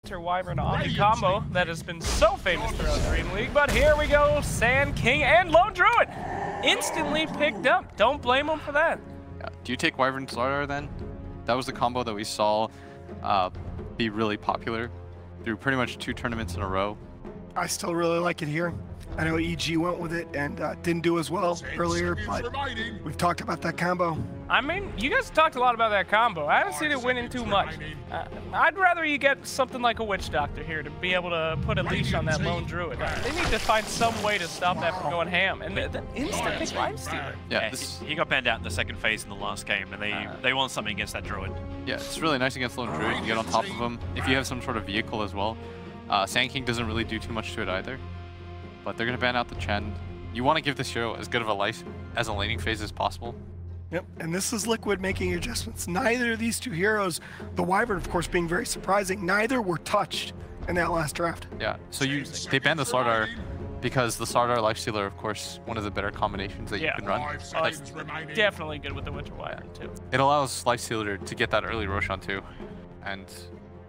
Wyvern Omni combo that has been so famous throughout Dream League. But here we go, Sand King and Lone Druid instantly picked up. Don't blame him for that. Yeah. Do you take Wyvern Slardar then? That was the combo that we saw be really popular through pretty much 2 tournaments in a row. I still really like it here. I know EG went with it and didn't do as well earlier, but we've talked about that combo. I mean, you guys talked a lot about that combo. I haven't seen it winning too much. I'd rather you get something like a Witch Doctor here to be able to put a leash on that Lone Druid. They need to find some way to stop that from going ham. And the instant pick Lifestealer. Yeah, he got banned out in the second phase in the last game, and they want something against that Druid. Yeah, it's really nice against Lone Druid. You get on top of him. If you have some sort of vehicle as well. Sand King doesn't really do too much to it either. But they're going to ban out the Chen. You want to give this hero as good of a life as a laning phase as possible. Yep, and this is Liquid making adjustments. Neither of these two heroes, the Wyvern of course being very surprising, neither were touched in that last draft. Yeah, so they banned the Slardar because the Slardar Lifestealer, of course, one of the better combinations that you can run. Definitely good with the Witcher Wyvern too. It allows Lifestealer to get that early Roshan too. And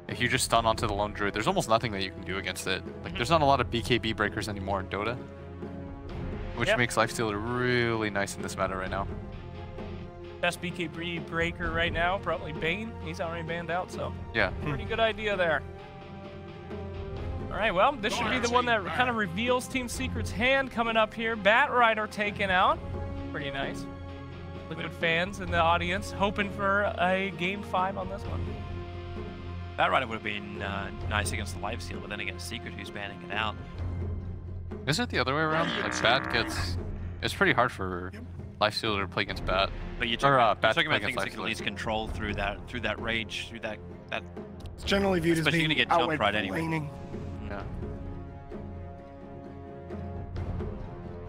if you just stun onto the Lone Druid, there's almost nothing that you can do against it. Like, there's not a lot of BKB breakers anymore in Dota, which makes Lifestealer really nice in this meta right now. Best BKB breaker right now, probably Bane. He's already banned out, so yeah, pretty good idea there. All right, well, this should be the one that kind of reveals Team Secret's hand coming up here. Bat Rider taken out. Pretty nice. Liquid fans in the audience hoping for a Game 5 on this one. Bat Rider would have been nice against the Lifestealer, but then against Secret, who's banning it out. Isn't it the other way around? Like, Bat gets... It's pretty hard for Lifestealer to play against Bat. But you're talking about things that can at least control through that rage, through that... It's generally viewed as being get jumped right anyway. laning. Yeah.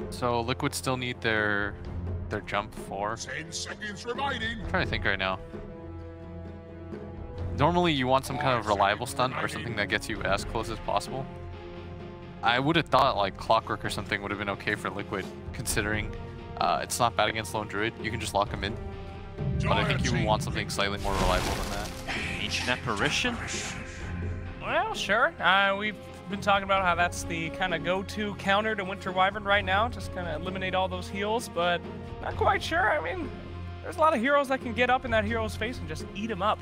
So Liquid still need their jump 4. 10 seconds remaining. I'm trying to think right now. Normally you want some kind of reliable stun or something that gets you as close as possible. I would have thought like Clockwork or something would have been okay for Liquid, considering it's not bad against Lone Druid. You can just lock him in. But I think you would want something slightly more reliable than that. Ancient Apparition? Well, sure. We've been talking about how that's the kind of go-to counter to Winter Wyvern right now. Just kind of eliminate all those heals, but not quite sure. I mean, there's a lot of heroes that can get up in that hero's face and just eat him up.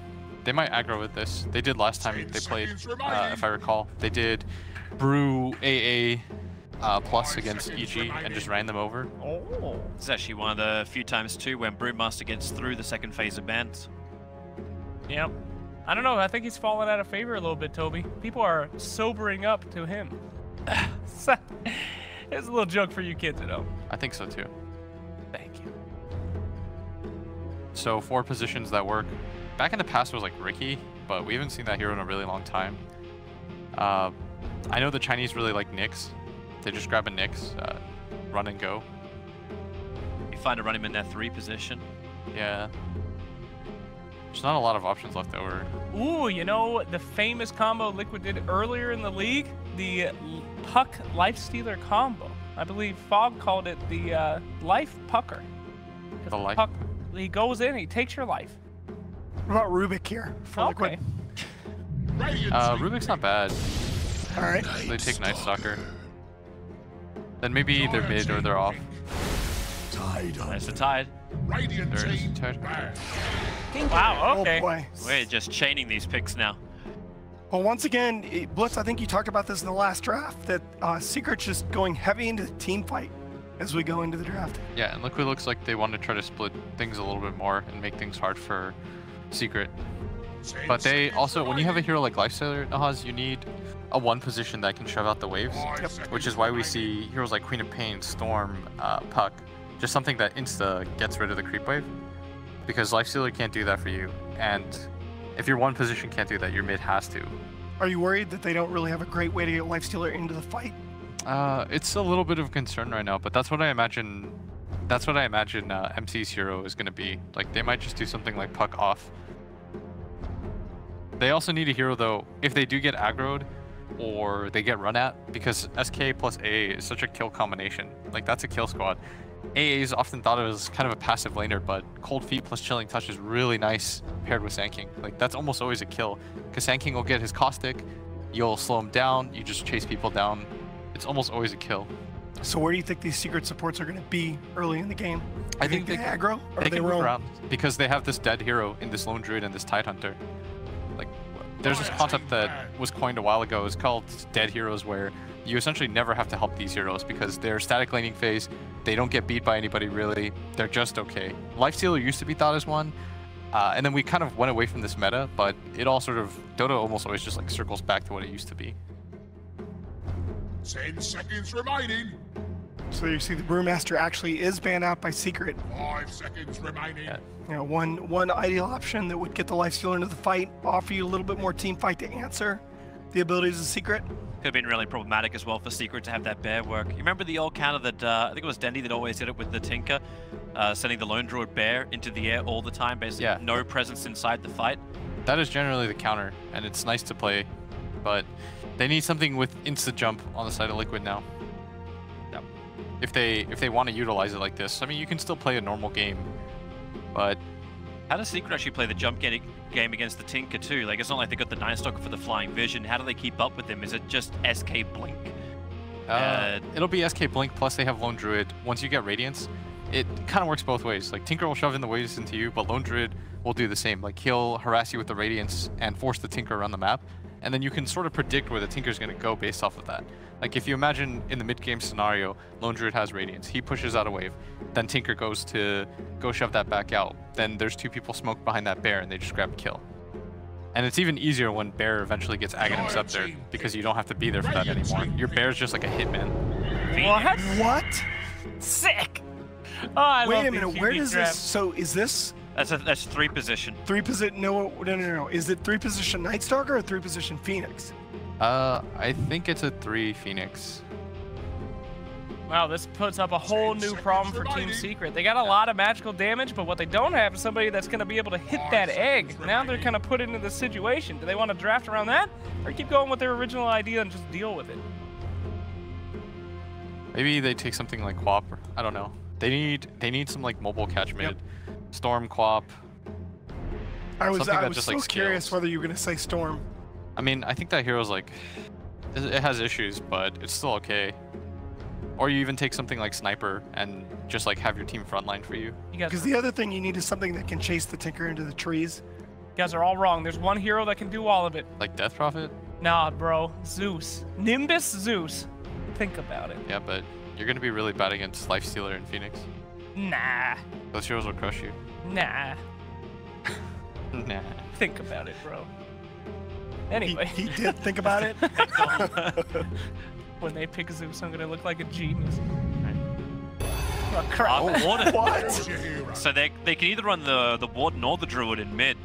They might aggro with this. They did last time they played, if I recall. They did Brew AA plus against EG and just ran them over. Oh. This is actually one of the few times too when Brewmaster gets through the second phase of bans. Yep. I don't know. I think he's fallen out of favor a little bit, Toby. People are sobering up to him. It's a little joke for you kids, you know. I think so too. Thank you. So 4 positions that work. Back in the past it was like Ricky, but we haven't seen that hero in a really long time. I know the Chinese really like Nyx. They just grab a Nyx, run and go. You find a run him in that 3 position. Yeah. There's not a lot of options left over. Ooh, you know the famous combo Liquid did earlier in the league? The Puck Lifestealer combo. I believe Fog called it the Life Pucker. The Life Puck, he goes in, he takes your life. What about Rubik here for Liquid? Rubik's not bad. All right. They take Night Stalker. Then maybe they're mid or they're off. There's the tide. There it is. Tide. Wow, okay. Oh boy. We're just chaining these picks now. Well, once again, Blitz, I think you talked about this in the last draft, that Secret's just going heavy into the team fight as we go into the draft. Yeah, and Liquid looks like they want to try to split things a little bit more and make things hard for Secret. But they also, when you have a hero like Lifestealer, Nahaz, you need a 1 position that can shove out the waves, which is why we see heroes like Queen of Pain, Storm, Puck, just something that insta gets rid of the creep wave, because Lifestealer can't do that for you, and if your 1 position can't do that, your mid has to. Are you worried that they don't really have a great way to get Lifestealer into the fight? It's a little bit of concern right now, but that's what I imagine. That's what I imagine MC's hero is going to be. Like, they might just do something like Puck off. They also need a hero though, if they do get aggroed or they get run at, because SK plus AA is such a kill combination. Like, that's a kill squad. AA is often thought of as kind of a passive laner, but Cold Feet plus Chilling Touch is really nice paired with Sand King. Like, that's almost always a kill, because Sand King will get his Caustic, you'll slow them down, you just chase people down. It's almost always a kill. So where do you think these secret supports are going to be early in the game? I think they aggro, or they can move roam? around because they have this dead hero in this lone druid and this tide hunter. Like, there's this concept that was coined a while ago. It's called dead heroes, where you essentially never have to help these heroes because they're static laning phase. They don't get beat by anybody really. They're just okay. Lifestealer used to be thought as one, and then we kind of went away from this meta, but it all sort of Dota almost always just like circles back to what it used to be. 10 seconds remaining. So you see the Brewmaster actually is banned out by Secret. 5 seconds remaining. Yeah. You know, one ideal option that would get the Lifestealer into the fight, offer you a little bit more team fight to answer the abilities of Secret. Could have been really problematic as well for Secret to have that bear work. You remember the old counter that, I think it was Dendy that always did it with the Tinker, sending the Lone Druid bear into the air all the time, basically no presence inside the fight. That is generally the counter, and it's nice to play, but they need something with insta jump on the side of Liquid now. Yep. If they want to utilize it like this, I mean, you can still play a normal game, but how does Secret actually play the jump game against the Tinker too? Like, it's not like they got the 9-stock for the Flying Vision. How do they keep up with them? Is it just SK Blink? It'll be SK Blink, plus they have Lone Druid. Once you get Radiance, it kind of works both ways. Like, Tinker will shove in the waves into you, but Lone Druid will do the same. Like, he'll harass you with the Radiance and force the Tinker around the map, and then you can sort of predict where the Tinker's going to go based off of that. Like, if you imagine in the mid-game scenario, Lone Druid has Radiance, he pushes out a wave, then Tinker goes to go shove that back out, then there's two people smoked behind that bear and they just grab a kill. And it's even easier when bear eventually gets Aghanim Scepter, because you don't have to be there for that anymore. Your bear's just like a hitman. What? Sick! Oh, I Wait love a minute, these where unique does drafts. this, so is this That's 3 position. 3 position, no. Is it 3 position Night Stalker or 3 position Phoenix? I think it's a 3 Phoenix. Wow, this puts up a whole new problem for Team Secret. They got a lot of magical damage, but what they don't have is somebody that's going to be able to hit that egg. Now they're kind of put into this situation. Do they want to draft around that, or keep going with their original idea and just deal with it? Maybe they take something like Quap. I don't know. They need some like mobile catch mid. Storm, Quap. I was just, so like, curious scales. whether you were going to say Storm. I mean, I think that hero's like, it has issues, but it's still okay. Or you even take something like Sniper and just like have your team frontline for you. Because the other thing you need is something that can chase the Tinker into the trees. You guys are all wrong. There's one hero that can do all of it. Like Death Prophet? Nah, bro. Zeus. Nimbus Zeus. Think about it. Yeah, but you're going to be really bad against Lifestealer and Phoenix. Nah. Those heroes will crush you. Nah. Nah. Think about it, bro. Anyway. He did think about it. When they pick Zeus, I'm gonna look like a genius. Oh, crap. Warden. What? So they can either run the Warden or the Druid in mid.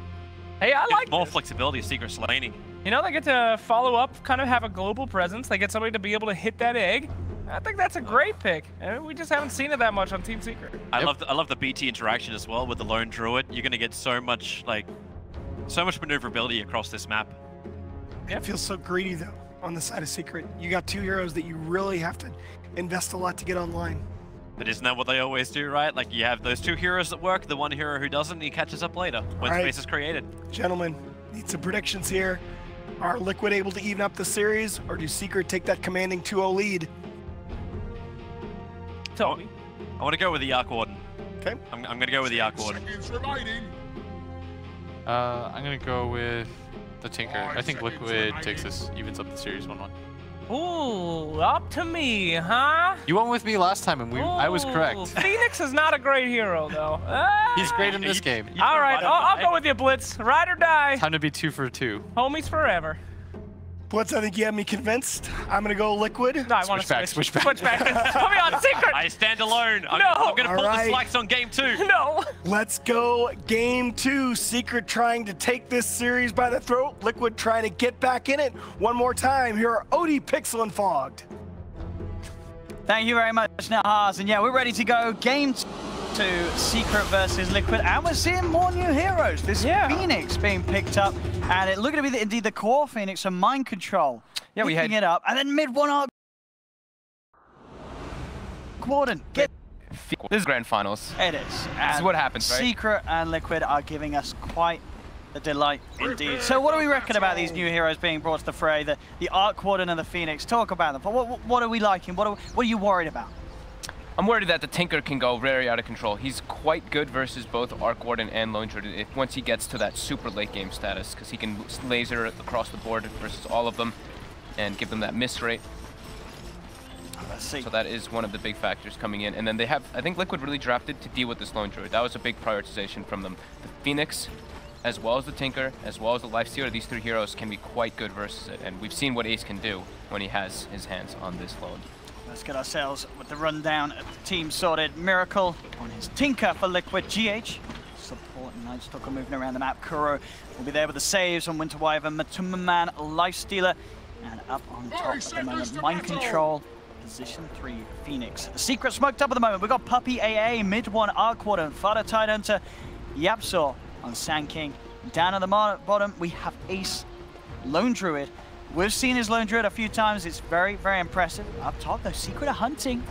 Hey, I like more this. flexibility of Secret's laning. You know, they get to follow up, kind of have a global presence. They get somebody to be able to hit that egg. I think that's a great pick. We just haven't seen it that much on Team Secret. I love the BT interaction as well with the Lone Druid. You're gonna get so much maneuverability across this map. It feels so greedy though on the side of Secret. You got 2 heroes that you really have to invest a lot to get online. But isn't that what they always do, right? Like, you have those 2 heroes that work, the one hero who doesn't, he catches up later when space is created. Gentlemen, need some predictions here. Are Liquid able to even up the series, or do Secret take that commanding 2-0 lead? Tell me. I want to go with the Arc Warden. Okay. I'm going to go with the Arc Warden. Seconds remaining. I'm going to go with the Tinker. I think 5 seconds Liquid remaining. takes this, evens up the series 1-1. Ooh, up to me, huh? You went with me last time and I was correct. Ooh, Phoenix is not a great hero, though. He's great in this game. All right, I'll go with you, Blitz. Ride or die. Time to be 2 for 2. Homies forever. Blitz, I think you have me convinced. I'm going to go Liquid. No, I want to Switch back. Switch back. Put me on Secret. I stand alone. I'm going to All pull right. the slacks on game 2. No. Let's go game 2. Secret trying to take this series by the throat. Liquid trying to get back in it. One more time. Here are Odie, Pixel, and Fogged. Thank you very much, Nahaz. And yeah, we're ready to go. Game 2, Secret versus Liquid. And we're seeing more new heroes. This Phoenix being picked up. And it looking to be indeed the core Phoenix, so Mind Control. Yeah, we had it up. And then mid 1 Arc Warden. This is grand finals. It is. This is what happens, right? Secret and Liquid are giving us quite a delight indeed. So what do we reckon about these new heroes being brought to the fray? The Arc Warden and the Phoenix. Talk about them. What are we liking? What are you worried about? I'm worried that the Tinker can go very out of control. He's quite good versus both Arc Warden and Lone Druid once he gets to that super late game status, because he can laser across the board versus all of them and give them that miss rate. Let's see. So that is one of the big factors coming in. And then they have, I think Liquid really drafted to deal with this Lone Druid. That was a big prioritization from them. The Phoenix, as well as the Tinker, as well as the Lifestealer, these three heroes can be quite good versus it. And we've seen what Ace can do when he has his hands on this load. Let's get ourselves with the rundown of the team sorted. Miracle on his Tinker for Liquid. GH, support and Night Stalker moving around the map. Kuro will be there with the saves on Winter Wyvern. Matuma Man, Lifestealer, and up on top at the moment, Mind Control, position 3, Phoenix. The Secret smoked up at the moment. We've got Puppy AA, mid 1, Arc Warden, Fada Tidehunter, Yapsaw on Sand King. Down at the bottom, we have Ace, Lone Druid. We've seen his Lone Druid a few times. It's very, very impressive. Up top, though, Secret are hunting.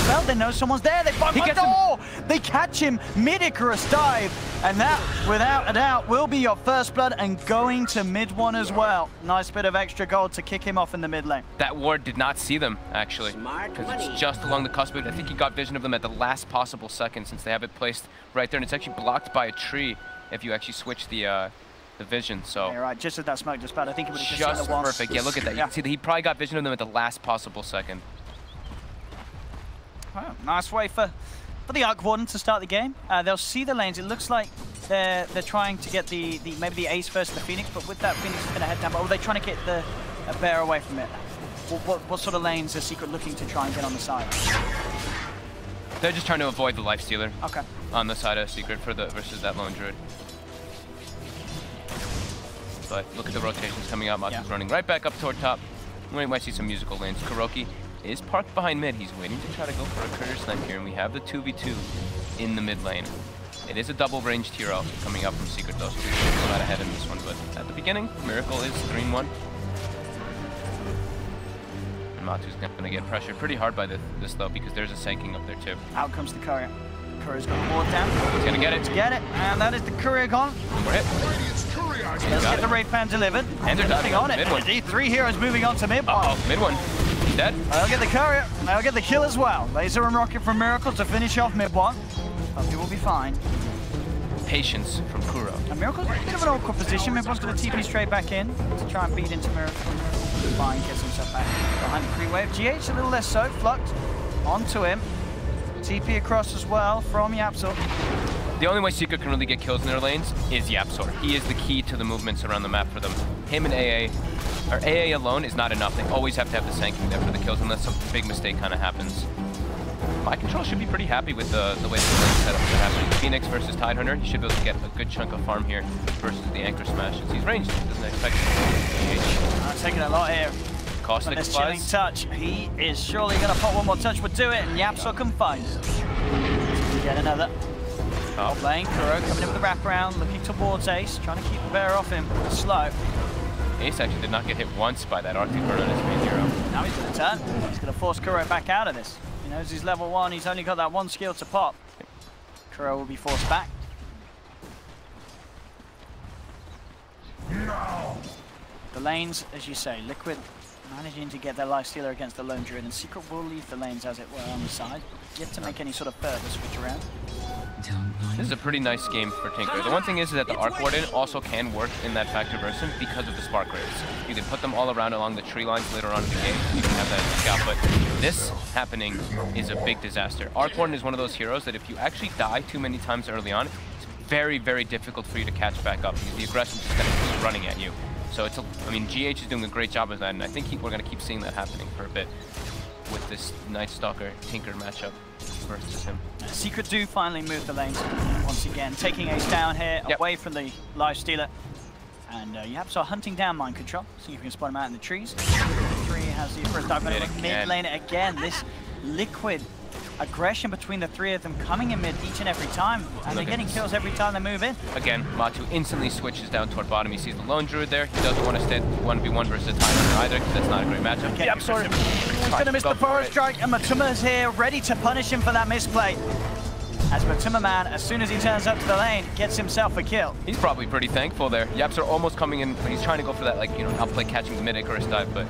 Well, they know someone's there. They bug the door. They catch him mid-Icarus dive. And that, without a doubt, will be your first blood and going to mid 1 as well. Nice bit of extra gold to kick him off in the mid lane. That ward did not see them, actually, because it's just along the cusp. I think he got vision of them at the last possible second, since they have it placed right there. And it's actually blocked by a tree if you actually switch the vision, so... Yeah, right, just as that smoke dispelled, I think it would have just seen the once. perfect. Yeah, look at that. You can see that he probably got vision of them at the last possible second. Well, nice way for the Arc Warden to start the game. They'll see the lanes. It looks like they're trying to get maybe the Ace first, the Phoenix, but with that, Phoenix is going to head down. But are they trying to get the bear away from it? What sort of lanes is Secret looking to try and get on the side? They're just trying to avoid the Lifestealer. Okay. On the side of Secret versus that Lone Druid. But look at the rotations coming out. Matu's running right back up toward top. We might see some musical lanes. Kuroki is parked behind mid. He's waiting to try to go for a courier snipe here, and we have the 2v2 in the mid lane. It is a double ranged hero coming up from Secret, though, so we'll come out ahead in this one. But at the beginning, Miracle is 3-1. And Matu's going to get pressured pretty hard by this, though, because there's a sinking up there, too. Out comes the courier. Courier's got the ward down. He's going to get it. Get it, and that is the courier gone. One more hit. Let's get the Wraith Pan delivered. And they're diving on it. Mid one. Indeed, 3 heroes moving on to mid one. Uh-oh, mid one. He's dead. They'll get the courier, and they'll get the kill as well. Laser and rocket from Miracle to finish off mid one. Puppy will be fine. Patience from Kuro. And Miracle's in a bit of an awkward position. Mid one's going to TP straight back in to try and beat into Miracle. Fine, gets himself back behind the pre-wave. GH a little less so, Flucked onto him. TP across as well from Yapsaw. The only way Secret can really get kills in their lanes is Yapsaw. He is the key to the movements around the map for them. Him and AA alone is not enough. They always have to have the Sanking there for the kills unless some big mistake kind of happens. Mind Control should be pretty happy with the way the lane setups are happening. Phoenix versus Tidehunter, he should be able to get a good chunk of farm here versus the Anchor Smash. He's ranged, doesn't expect it. Taking a lot here. Caustic this chilling touch. He is surely going to pop one more touch, would do it, and Yapsaw can find it. Get another. Top lane, Kuro coming in with the wraparound, looking towards Ace, trying to keep the bear off him. Slow. Ace actually did not get hit once by that Arctic Burn on his main hero. Now he's going to turn. He's going to force Kuro back out of this. He knows he's level 1, he's only got that one skill to pop. Kuro will be forced back. No. The lanes, as you say, Liquid managing to get their Lifestealer against the Lone Druid, and Secret will leave the lanes as it were on the side. Yet to make any sort of further switch around. This is a pretty nice game for Tinker. The one thing is that the Arc Warden also can work in that Factor Version because of the Spark Rays. You can put them all around along the tree lines later on in the game. You can have that scout, but this happening is a big disaster. Arc Warden is one of those heroes that if you actually die too many times early on, it's very, very difficult for you to catch back up because the aggression is just going to keep running at you. So it's I mean, GH is doing a great job of that, and I think we're going to keep seeing that happening for a bit with this Night Stalker Tinker matchup versus him. Secret do finally move the lanes once again, taking Ace down here, away from the Lifestealer. And Yapsaw hunting down Mind Control, see if you can spot him out in the trees. 3 has the first dive mid lane again. This Liquid aggression between the 3 of them coming in mid each and every time, and they're getting kills every time they move in. Again, Matu instantly switches down toward bottom. He sees the Lone Druid there. He doesn't want to stay 1v1 versus a Tidehunter either, because that's not a great matchup. Okay, He's going to miss the forest strike, and Matuma's here, ready to punish him for that misplay. as Matumbaman, as soon as he turns up to the lane, gets himself a kill. He's probably pretty thankful there. Yaps are almost coming in. He's trying to go for that, like, you know, outplay catching the mid-Icarus dive, but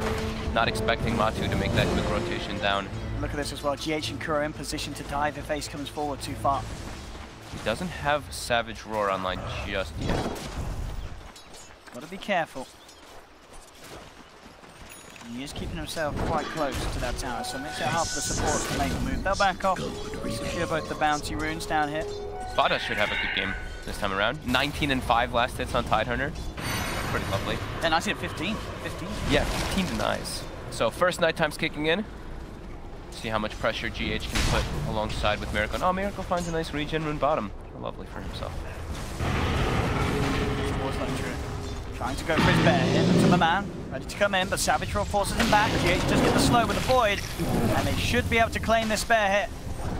not expecting Matu to make that quick rotation down. Look at this as well. GH and Kuro in position to dive if Ace comes forward too far. He doesn't have Savage Roar online just yet. Gotta be careful. He is keeping himself quite close to that tower, so it makes it hard for the supports to make a move. They'll back off, secure both the bounty runes down here. Fada should have a good game this time around. 19 and 5 last hits on Tidehunter. Pretty lovely. And I see it 15. 15? Yeah, 15 denies. So first Nighttime's kicking in. See how much pressure GH can put alongside with Miracle. Oh, Miracle finds a nice regen rune bottom. Lovely for himself. Trying to go for his bear hit to the man. Ready to come in, but Savage Roar forces him back. GH does get the slow with the void, and they should be able to claim this bear hit.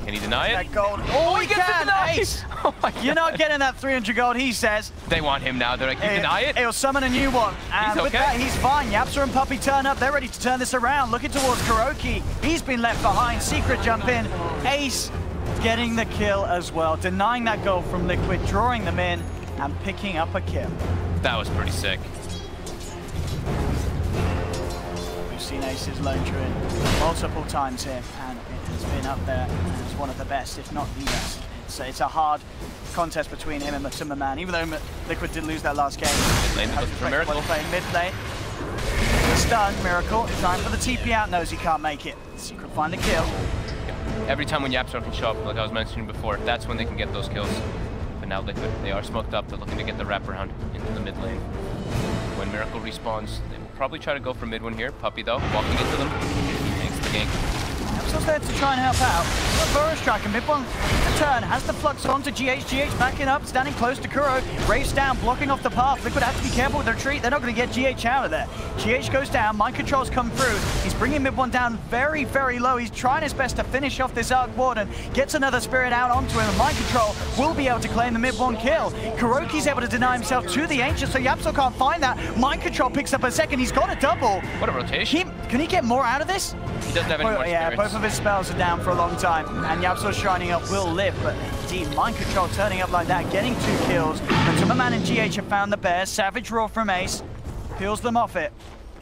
Can he deny it? That gold. Oh, he can! Ace! Oh my God. You're not getting that 300 gold, he says. They want him now. They're like, you deny it? He'll summon a new one. And he's with okay. that, he's fine. Yapsa and Puppey turn up. They're ready to turn this around. Looking towards Kuroki. He's been left behind. Secret jump in. Ace getting the kill as well. Denying that gold from Liquid, drawing them in, and picking up a kill. That was pretty sick. We've seen Ace's lone druid multiple times here, and it has been up there as one of the best, if not the best. It's a hard contest between him and Matumbaman, even though Liquid did lose that last game. Mid lane, looking for Miracle. Mid lane. Stun, Miracle, trying for the TP out, knows he can't make it. Secret find the kill. Every time when Yapstar can show up, like I was mentioning before, that's when they can get those kills. But now Liquid, they are smoked up. They're looking to get the wraparound into the mid lane. When Miracle respawns, they will probably try to go for mid one here. Puppey though, walking into them, makes the gank. Yapstar's there to try and help out. Burrow strike, mid one to turn, has the flux onto GH. GH backing up, standing close to Kuro. Raves down, blocking off the path. Liquid have to be careful with their retreat. They're not going to get GH out of there. GH goes down, mind controls come through. He's bringing mid one down very, very low. He's trying his best to finish off this Arc Warden. Gets another spirit out onto him, and mind control will be able to claim the mid one kill. Kuroki's able to deny himself to the Ancient, so Yapstar can't find that. Mind control picks up a second. He's got a double. What a rotation. Can he get more out of this? He doesn't have any more Yeah, spirits. both of his spells are down for a long time, and Yapstar shining up will live, but indeed, mind control turning up like that, getting 2 kills. Matumbaman and GH have found the bear. Savage Roar from Ace peels them off it.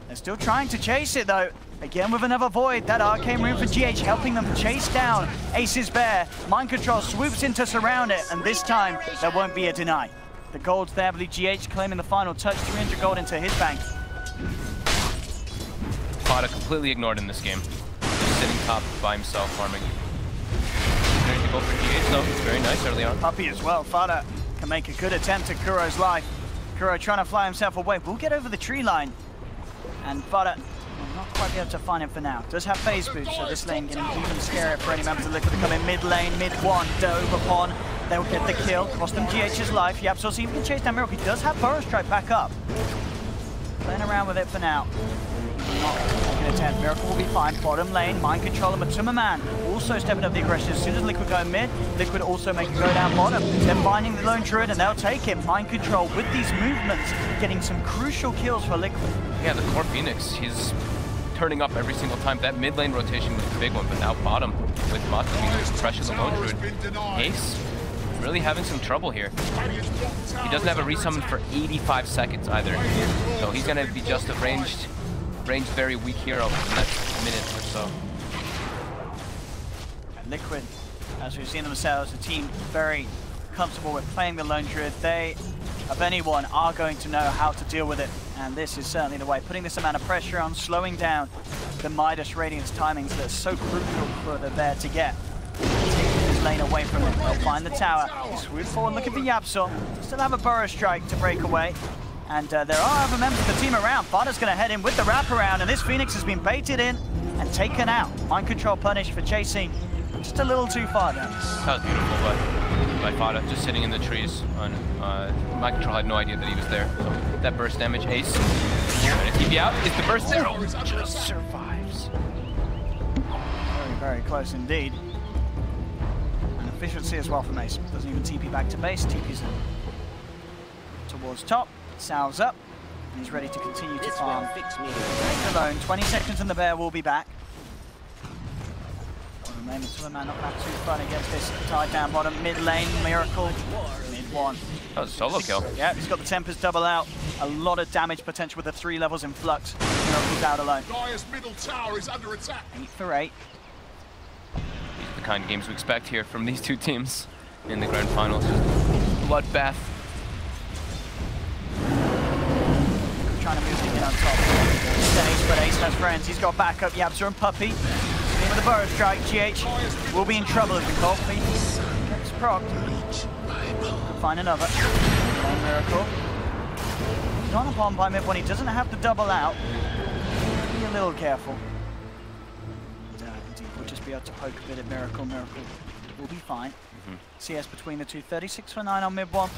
They're still trying to chase it though. Again with another void, that arcane rune for GH helping them chase down Ace's bear. Mind control swoops in to surround it, and this time there won't be a deny. The gold's there, but GH claiming the final touch, 300 gold into his bank. Fada completely ignored in this game. Just sitting top by himself, farming. Ready to go for GH though. Very nice early on. Puppey as well. Fada can make a good attempt at Kuro's life. Kuro trying to fly himself away. We'll get over the tree line. And Fada will not quite be able to find him for now. Does have phase boost, so this lane getting even scarier for any members of Liquid to come in mid lane, mid one, dove upon. They'll get the kill, cost them GH's life. Yapstar see if he can chase down Miracle. He does have Burrow Strike back up. Playing around with it for now. Not taking an attempt. Miracle will be fine. Bottom lane, mind control and Matumbaman also stepping up the aggression. As soon as Liquid go mid, Liquid also make it go down bottom. Then finding the lone druid and they'll take him. Mind control with these movements, getting some crucial kills for Liquid. Yeah, the core Phoenix, he's turning up every single time. That mid lane rotation was the big one, but now bottom with Matu being able to pressure the lone druid. Ace really having some trouble here. He doesn't have a resummon for 85 seconds either. So he's going to be just a ranged very weak hero in the next minute or so. And Liquid, as we've seen themselves, a team very comfortable with playing the lone druid. They, of anyone, are going to know how to deal with it. And this is certainly the way. Putting this amount of pressure on, slowing down the Midas Radiance timings that are so crucial for the bear to get. Taking his lane away from it. They'll find the tower. Swoop forward looking for Yapstar. Still have a Burrow Strike to break away. And there are other members of the team around. Fada's going to head in with the wraparound, and this Phoenix has been baited in and taken out. Mind control punished for chasing just a little too far down. That was beautiful, but by Fada, just sitting in the trees. Mind control had no idea that he was there. So that burst damage, Ace. Trying to keep you out. Is the burst there? Oh, just survives. Very, very close indeed. And efficiency as well from Ace. Doesn't even TP back to base. TP's towards top. Salves up, and he's ready to continue to farm. Alone, 20 seconds and the bear will be back. Maybe Superman not back too fun against this tied down bottom. Mid lane, Miracle. Mid one. That was a solo kill. Yeah, he's got the Tempest double out. A lot of damage potential with the 3 levels in flux. Miracle's out alone. Dire's middle tower is under attack. 8 for 8. The kind of games we expect here from these two teams in the grand finals. Bloodbath. Trying to move to get on top. Ace, but Ace has friends. He's got backup. Yabza and Puppy. In with a burrow strike. GH will be in trouble as the cold feet gets procced. Find another. Miracle. He's on a bomb by mid when he doesn't have to double out. Be a little careful. We'll just be able to poke a bit at Miracle. Miracle will be fine. CS between the two. 36 for 9 on mid one.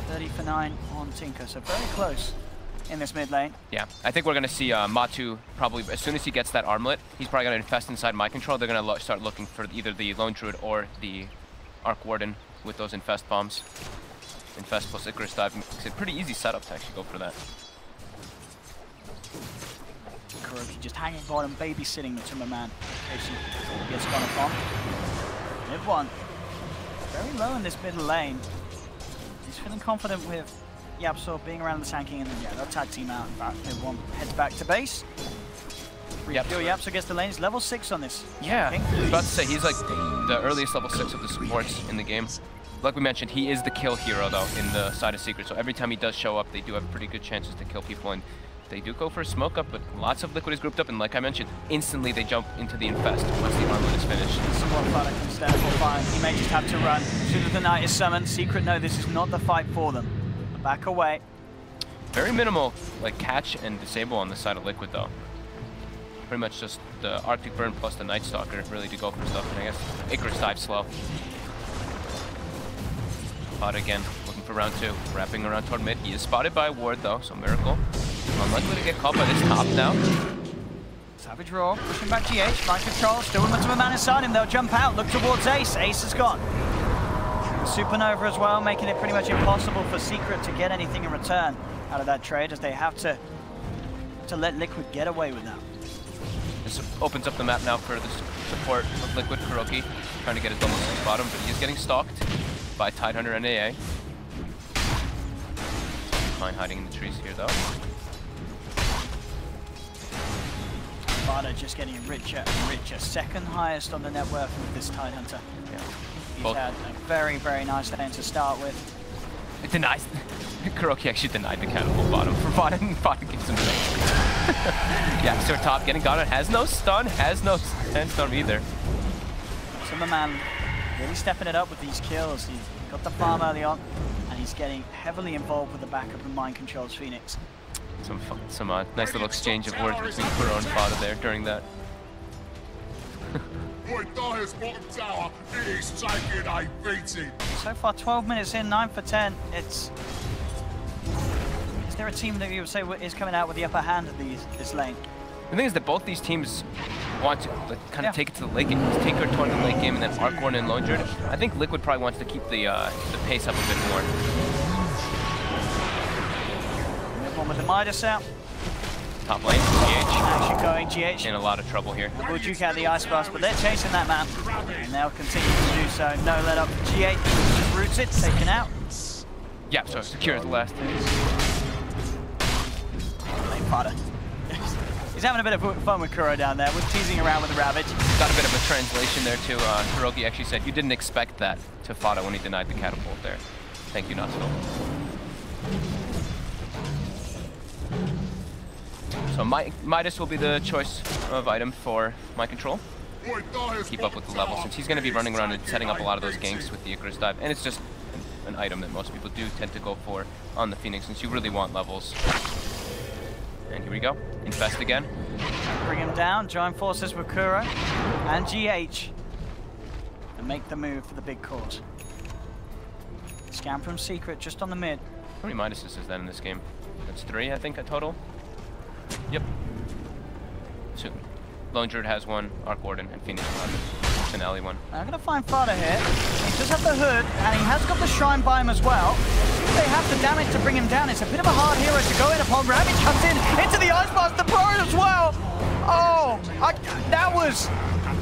30 for 9 on Tinker. So very close in this mid lane. Yeah, I think we're going to see Matu probably, as soon as he gets that armlet, he's probably going to infest inside my control. They're going to start looking for either the Lone Druid or the Arc Warden with those infest bombs. Infest plus Icarus Dive makes it a pretty easy setup to actually go for that. Kuroki just hanging bottom, babysitting the Timberman. He gets gone upon. Mid one. Very low in this middle lane. He's feeling confident with Yabsaw being around the tanking, and then yeah, they'll tag team out. In fact, mid one heads back to base. Yabsaw gets the lane. He's level 6 on this. Yeah, I was about to say, he's like the earliest level 6 of the supports in the game. Like we mentioned, he is the kill hero though in the side of Secret, so every time he does show up, they do have pretty good chances to kill people, and they do go for a smoke up, but lots of Liquid is grouped up, and like I mentioned, instantly they jump into the infest once the armlet is finished. Somewhat fun can stand for fine. He may just have to run. As soon as the knight is summoned, Secret know this is not the fight for them. Back away. Very minimal like catch and disable on the side of Liquid though. Pretty much just the Arctic Burn plus the Night Stalker really to go for stuff, and I guess Icarus Dive slow. Spot again, looking for round 2, wrapping around toward mid. He is spotted by a ward though, so Miracle unlikely to get caught by this top now. Savage Roar, pushing back GH, mind control, still with a man inside him. They'll jump out, look towards Ace. Ace is gone. Supernova as well, making it pretty much impossible for Secret to get anything in return out of that trade, as they have to let Liquid get away with that. This opens up the map now for the support of Liquid. Kuroki trying to get his level 6 bottom, but he is getting stalked by Tidehunter and AA. Fine hiding in the trees here though. Vada just getting richer and richer. Second highest on the net worth with this Tidehunter. Yeah. He's had a very, very nice lane to start with. It denies. Kuroki actually denied the catapult bottom for Vada, and Vada gives him the yeah, so top getting got on. Has no stun, has no sandstorm either. Timberman really stepping it up with these kills. He got the farm early on, and he's getting heavily involved with the backup of Mind Control's Phoenix. Some nice little exchange of words between Kuro and Vada there during that. Dire's bottom tower is taking a beating. So far, 12 minutes in, 9 for 10. Is there a team that you would say is coming out with the upper hand of this lane? The thing is that both these teams want to kind of take it to the late game, take her toward the late game, and then Arc Warden and Lone Druid. I think Liquid probably wants to keep the pace up a bit more. One with the Midas out. Top lane, GH. Action going, GH. In a lot of trouble here. We'll juke out the Ice Blast, but they're chasing that man. And they'll continue to do so. No let up for GH. Just roots it, taken out. Yeah, so secure the last. Lane Potter. He's having a bit of fun with Kuro down there. We're teasing around with the Ravage. Got a bit of a translation there too. Kuroki actually said, you didn't expect that to Fada when he denied the catapult there. Thank you, Natsuko. So Midas will be the choice of item for my control. Keep up with the level, since he's going to be running around and setting up a lot of those ganks with the Icarus Dive. And it's just an item that most people do tend to go for on the Phoenix, since you really want levels. And here we go. Infest again. Bring him down, join forces with Kuro and GH. And make the move for the big cause. Scan from Secret, just on the mid. How many Midases is that in this game? That's 3, I think, a total. Yep. So, Lone Druid has 1, Arc Warden, and Phoenix 1. Finale 1. I'm going to find Fada here. He does have the hood, and he has got the shrine by him as well. They have the damage to bring him down. It's a bit of a hard hero to go in upon. Ravage comes in into the Ice Blast, the Burrow as well. Oh, that was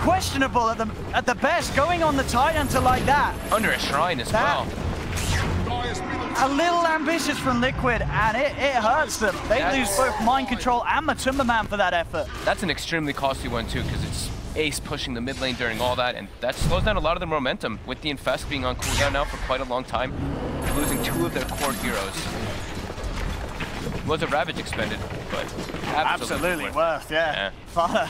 questionable at the best, going on the Tidehunter like that. Under a shrine as well. A little ambitious from Liquid, and it hurts them. They lose both Mind Control and Matumba Man for that effort. That's an extremely costly one too, because it's Ace pushing the mid lane during all that, and that slows down a lot of their momentum. With the Infest being on cooldown now for quite a long time, losing 2 of their core heroes. Was a Ravage expended, but absolutely worth, yeah. Father,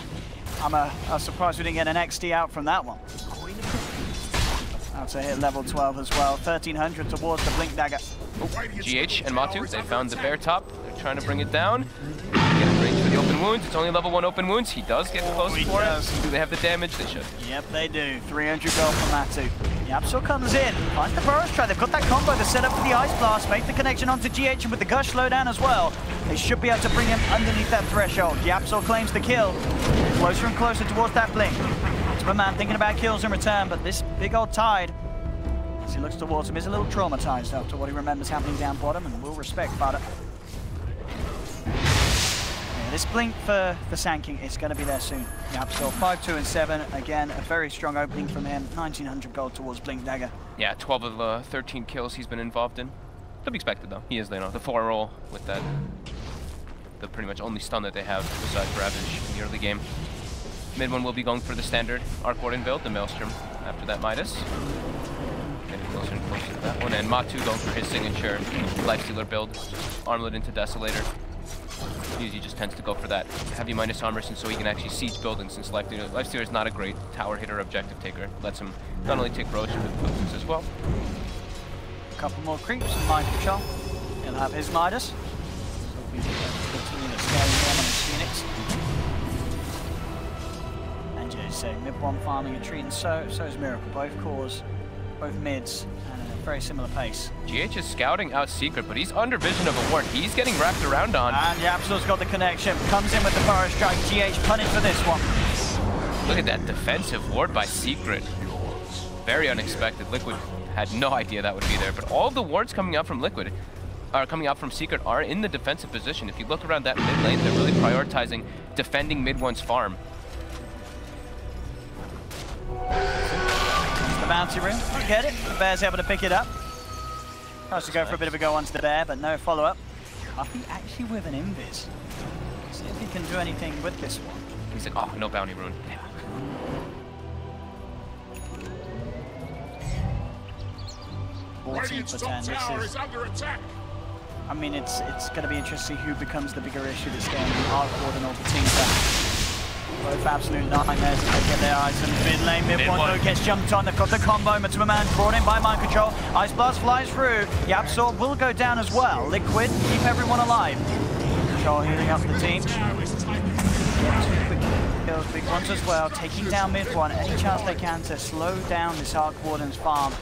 I'm surprised we didn't get an XD out from that one. That's a hit level 12 as well. 1300 towards the Blink Dagger. Oh, GH and Matu, they found the bear top. They're trying to bring it down. Get in range for the open wounds. It's only level 1 open wounds. He does get close for it. Do they have the damage? They should. Yep, they do. 300 gold from Matu. Yapso comes in, finds the Burrow Strike. They've got that combo to set up for the Ice Blast, make the connection onto GH, and with the Gush slowdown as well, they should be able to bring him underneath that threshold. Yapso claims the kill. Closer and closer towards that Blink. Man thinking about kills in return, but this big old Tide, as he looks towards him, is a little traumatized after what he remembers happening down bottom, and will respect Fada. Yeah, this Blink for Sanking is going to be there soon. Yep, so 5, 2, and 7. Again, a very strong opening from him. 1900 gold towards Blink Dagger. Yeah, 12 of the 13 kills he's been involved in. To be expected though. He is, the 4 roll with that. The pretty much only stun that they have besides Ravage in the early game. Mid one will be going for the standard Arc Warden build, the Maelstrom after that Midas. Getting closer and closer to that one. And Matu going for his signature Lifestealer build, Armlet into Desolator. He just tends to go for that heavy minus armor so he can actually siege buildings, since Lifestealer is not a great tower hitter objective taker. Lets him not only take Roche but potions as well. A couple more creeps and Mind Control. He'll have his Midas. So we continue to scale him on his Phoenix. So mid-one farming a treat, and so is Miracle. Both cores, both mids, and at a very similar pace. GH is scouting out Secret, but he's under vision of a ward. He's getting wrapped around on. And Yapso's got the connection. Comes in with the Burrow Strike. GH punished for this one. Look at that defensive ward by Secret. Very unexpected. Liquid had no idea that would be there, but all of the wards coming out from Liquid are coming out from Secret are in the defensive position. If you look around that mid lane, they're really prioritizing defending mid-one's farm. The bounty room, I get it. The bear's able to pick it up. Tries to go for a bit of a go onto the bear, but no follow-up. Puppey actually with an invis. See if he can do anything with this one. He's like, oh, no bounty rune. Yeah. 14 for 10. This is under attack. I mean, it's going to be interesting who becomes the bigger issue this game, the Arc Warden or the Tinker. Both absolute nightmares as they get their eyes on mid lane. Mid one gets jumped on. They've got the combo. Matumba Man brought in by Mind Control. Ice Blast flies through. Yapso will go down as well. Liquid, keep everyone alive. Control healing up the team. Kills big ones as well. Taking down mid one. Any chance they can to slow down this Arc Warden's farm.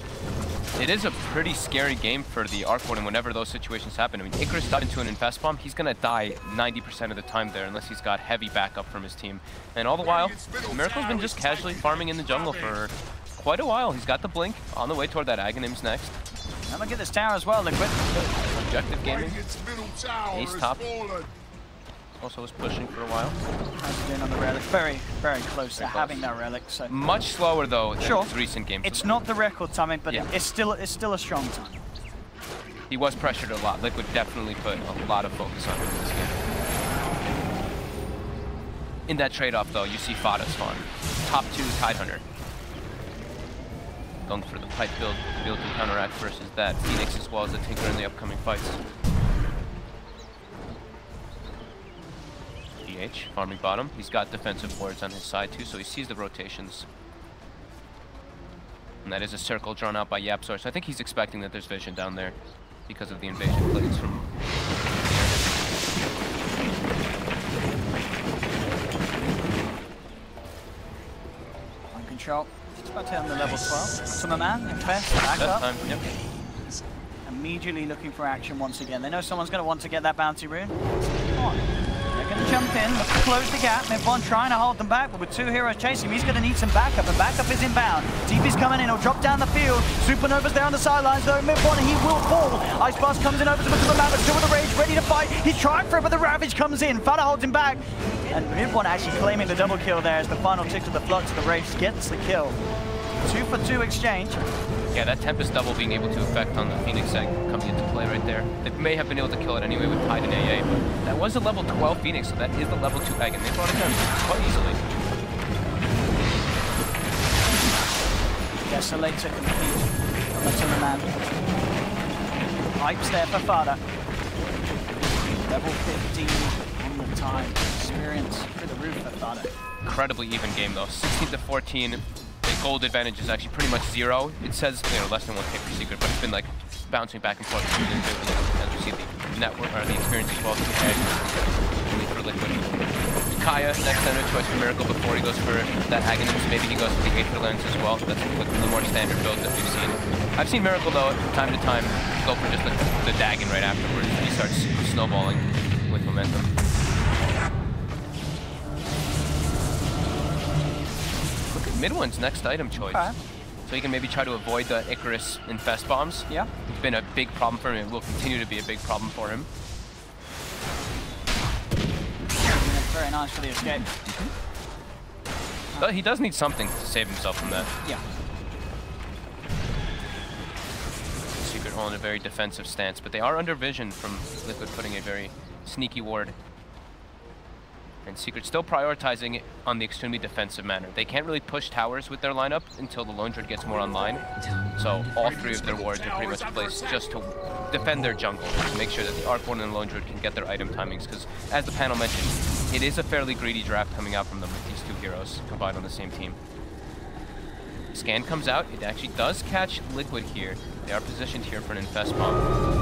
It is a pretty scary game for the Arc Warden whenever those situations happen. I mean, Icarus got into an Infest bomb. He's going to die 90% of the time there unless he's got heavy backup from his team. And all the while, Miracle's been just casually farming in the jungle for quite a while. He's got the Blink on the way toward that Aghanim's next. I'm going to get this tower as well, Liquid. Objective gaming. Ace top. Also was pushing for a while. How's he doing on the relic? Very, very close to having that relic. So much slower though than his recent games. It's not the record timing, but it's still a strong time. He was pressured a lot. Liquid definitely put a lot of focus on him in this game. In that trade-off though, you see Fada's farm. Top 2 Tidehunter. Going for the pipe build to be able to counteract versus that Phoenix as well as the Tinker in the upcoming fights. Farming bottom. He's got defensive wards on his side too, so he sees the rotations. And that is a circle drawn out by Yapso, so I think he's expecting that there's vision down there because of the invasion plates from on control. Just about to hit on the level 12. Summer Man, Infest, back up. Yep. Immediately looking for action once again. They know someone's going to want to get that bounty rune. Come on. Going to jump in, look to close the gap. Mid1 trying to hold them back, but with 2 heroes chasing him, he's going to need some backup, and backup is inbound. TP's coming in, he'll drop down the field. Supernova's there on the sidelines, though. Mid1, he will fall. Ice Blast comes in over to the man, but still with the rage, ready to fight. He's trying for it, but the Ravage comes in. Fada holds him back. And mid-1 actually claiming the double kill there as the final tick to the Flux. The Wraiths gets the kill. 2 for 2 exchange. Yeah, that Tempest double being able to affect on the Phoenix egg coming into play right there. They may have been able to kill it anyway with Tide and AA, but that was a level 12 Phoenix, so that is the level 2 egg, and they brought it down quite easily. Desolator complete from the Timmerman. Pipes there for Fada. Level 15 on the time. Experience through the roof for Fada. Incredibly even game though. 16 to 14. The gold advantage is actually pretty much 0. It says, you know, less than 1k for Secret, but it's been like bouncing back and forth between the two. As we see the network or the experience as well. Only for Liquid. Kaya, next center choice for Miracle before he goes for that Agonist. Maybe he goes for the Aether Lens as well. That's the more standard build that we've seen. I've seen Miracle though, from time to time, go for just the Dagon right afterwards. He starts snowballing with momentum. Look at mid-one's next item choice. Okay. So he can maybe try to avoid the Icarus Infest bombs. Yeah. It's been a big problem for him. It will continue to be a big problem for him. Very nice for the escape. But he does need something to save himself from that. Yeah. Secret all in a very defensive stance, but they are under vision from Liquid putting a very sneaky ward. And Secret still prioritizing it on the extremely defensive manner. They can't really push towers with their lineup until the Lone Druid gets more online. So all 3 of their wards are pretty much placed just to defend their jungle, to make sure that the Arc Ward and the Lone Druid can get their item timings. Because as the panel mentioned, it is a fairly greedy draft coming out from them with these 2 heroes combined on the same team. Scan comes out. It actually does catch Liquid here. They are positioned here for an Infest bomb.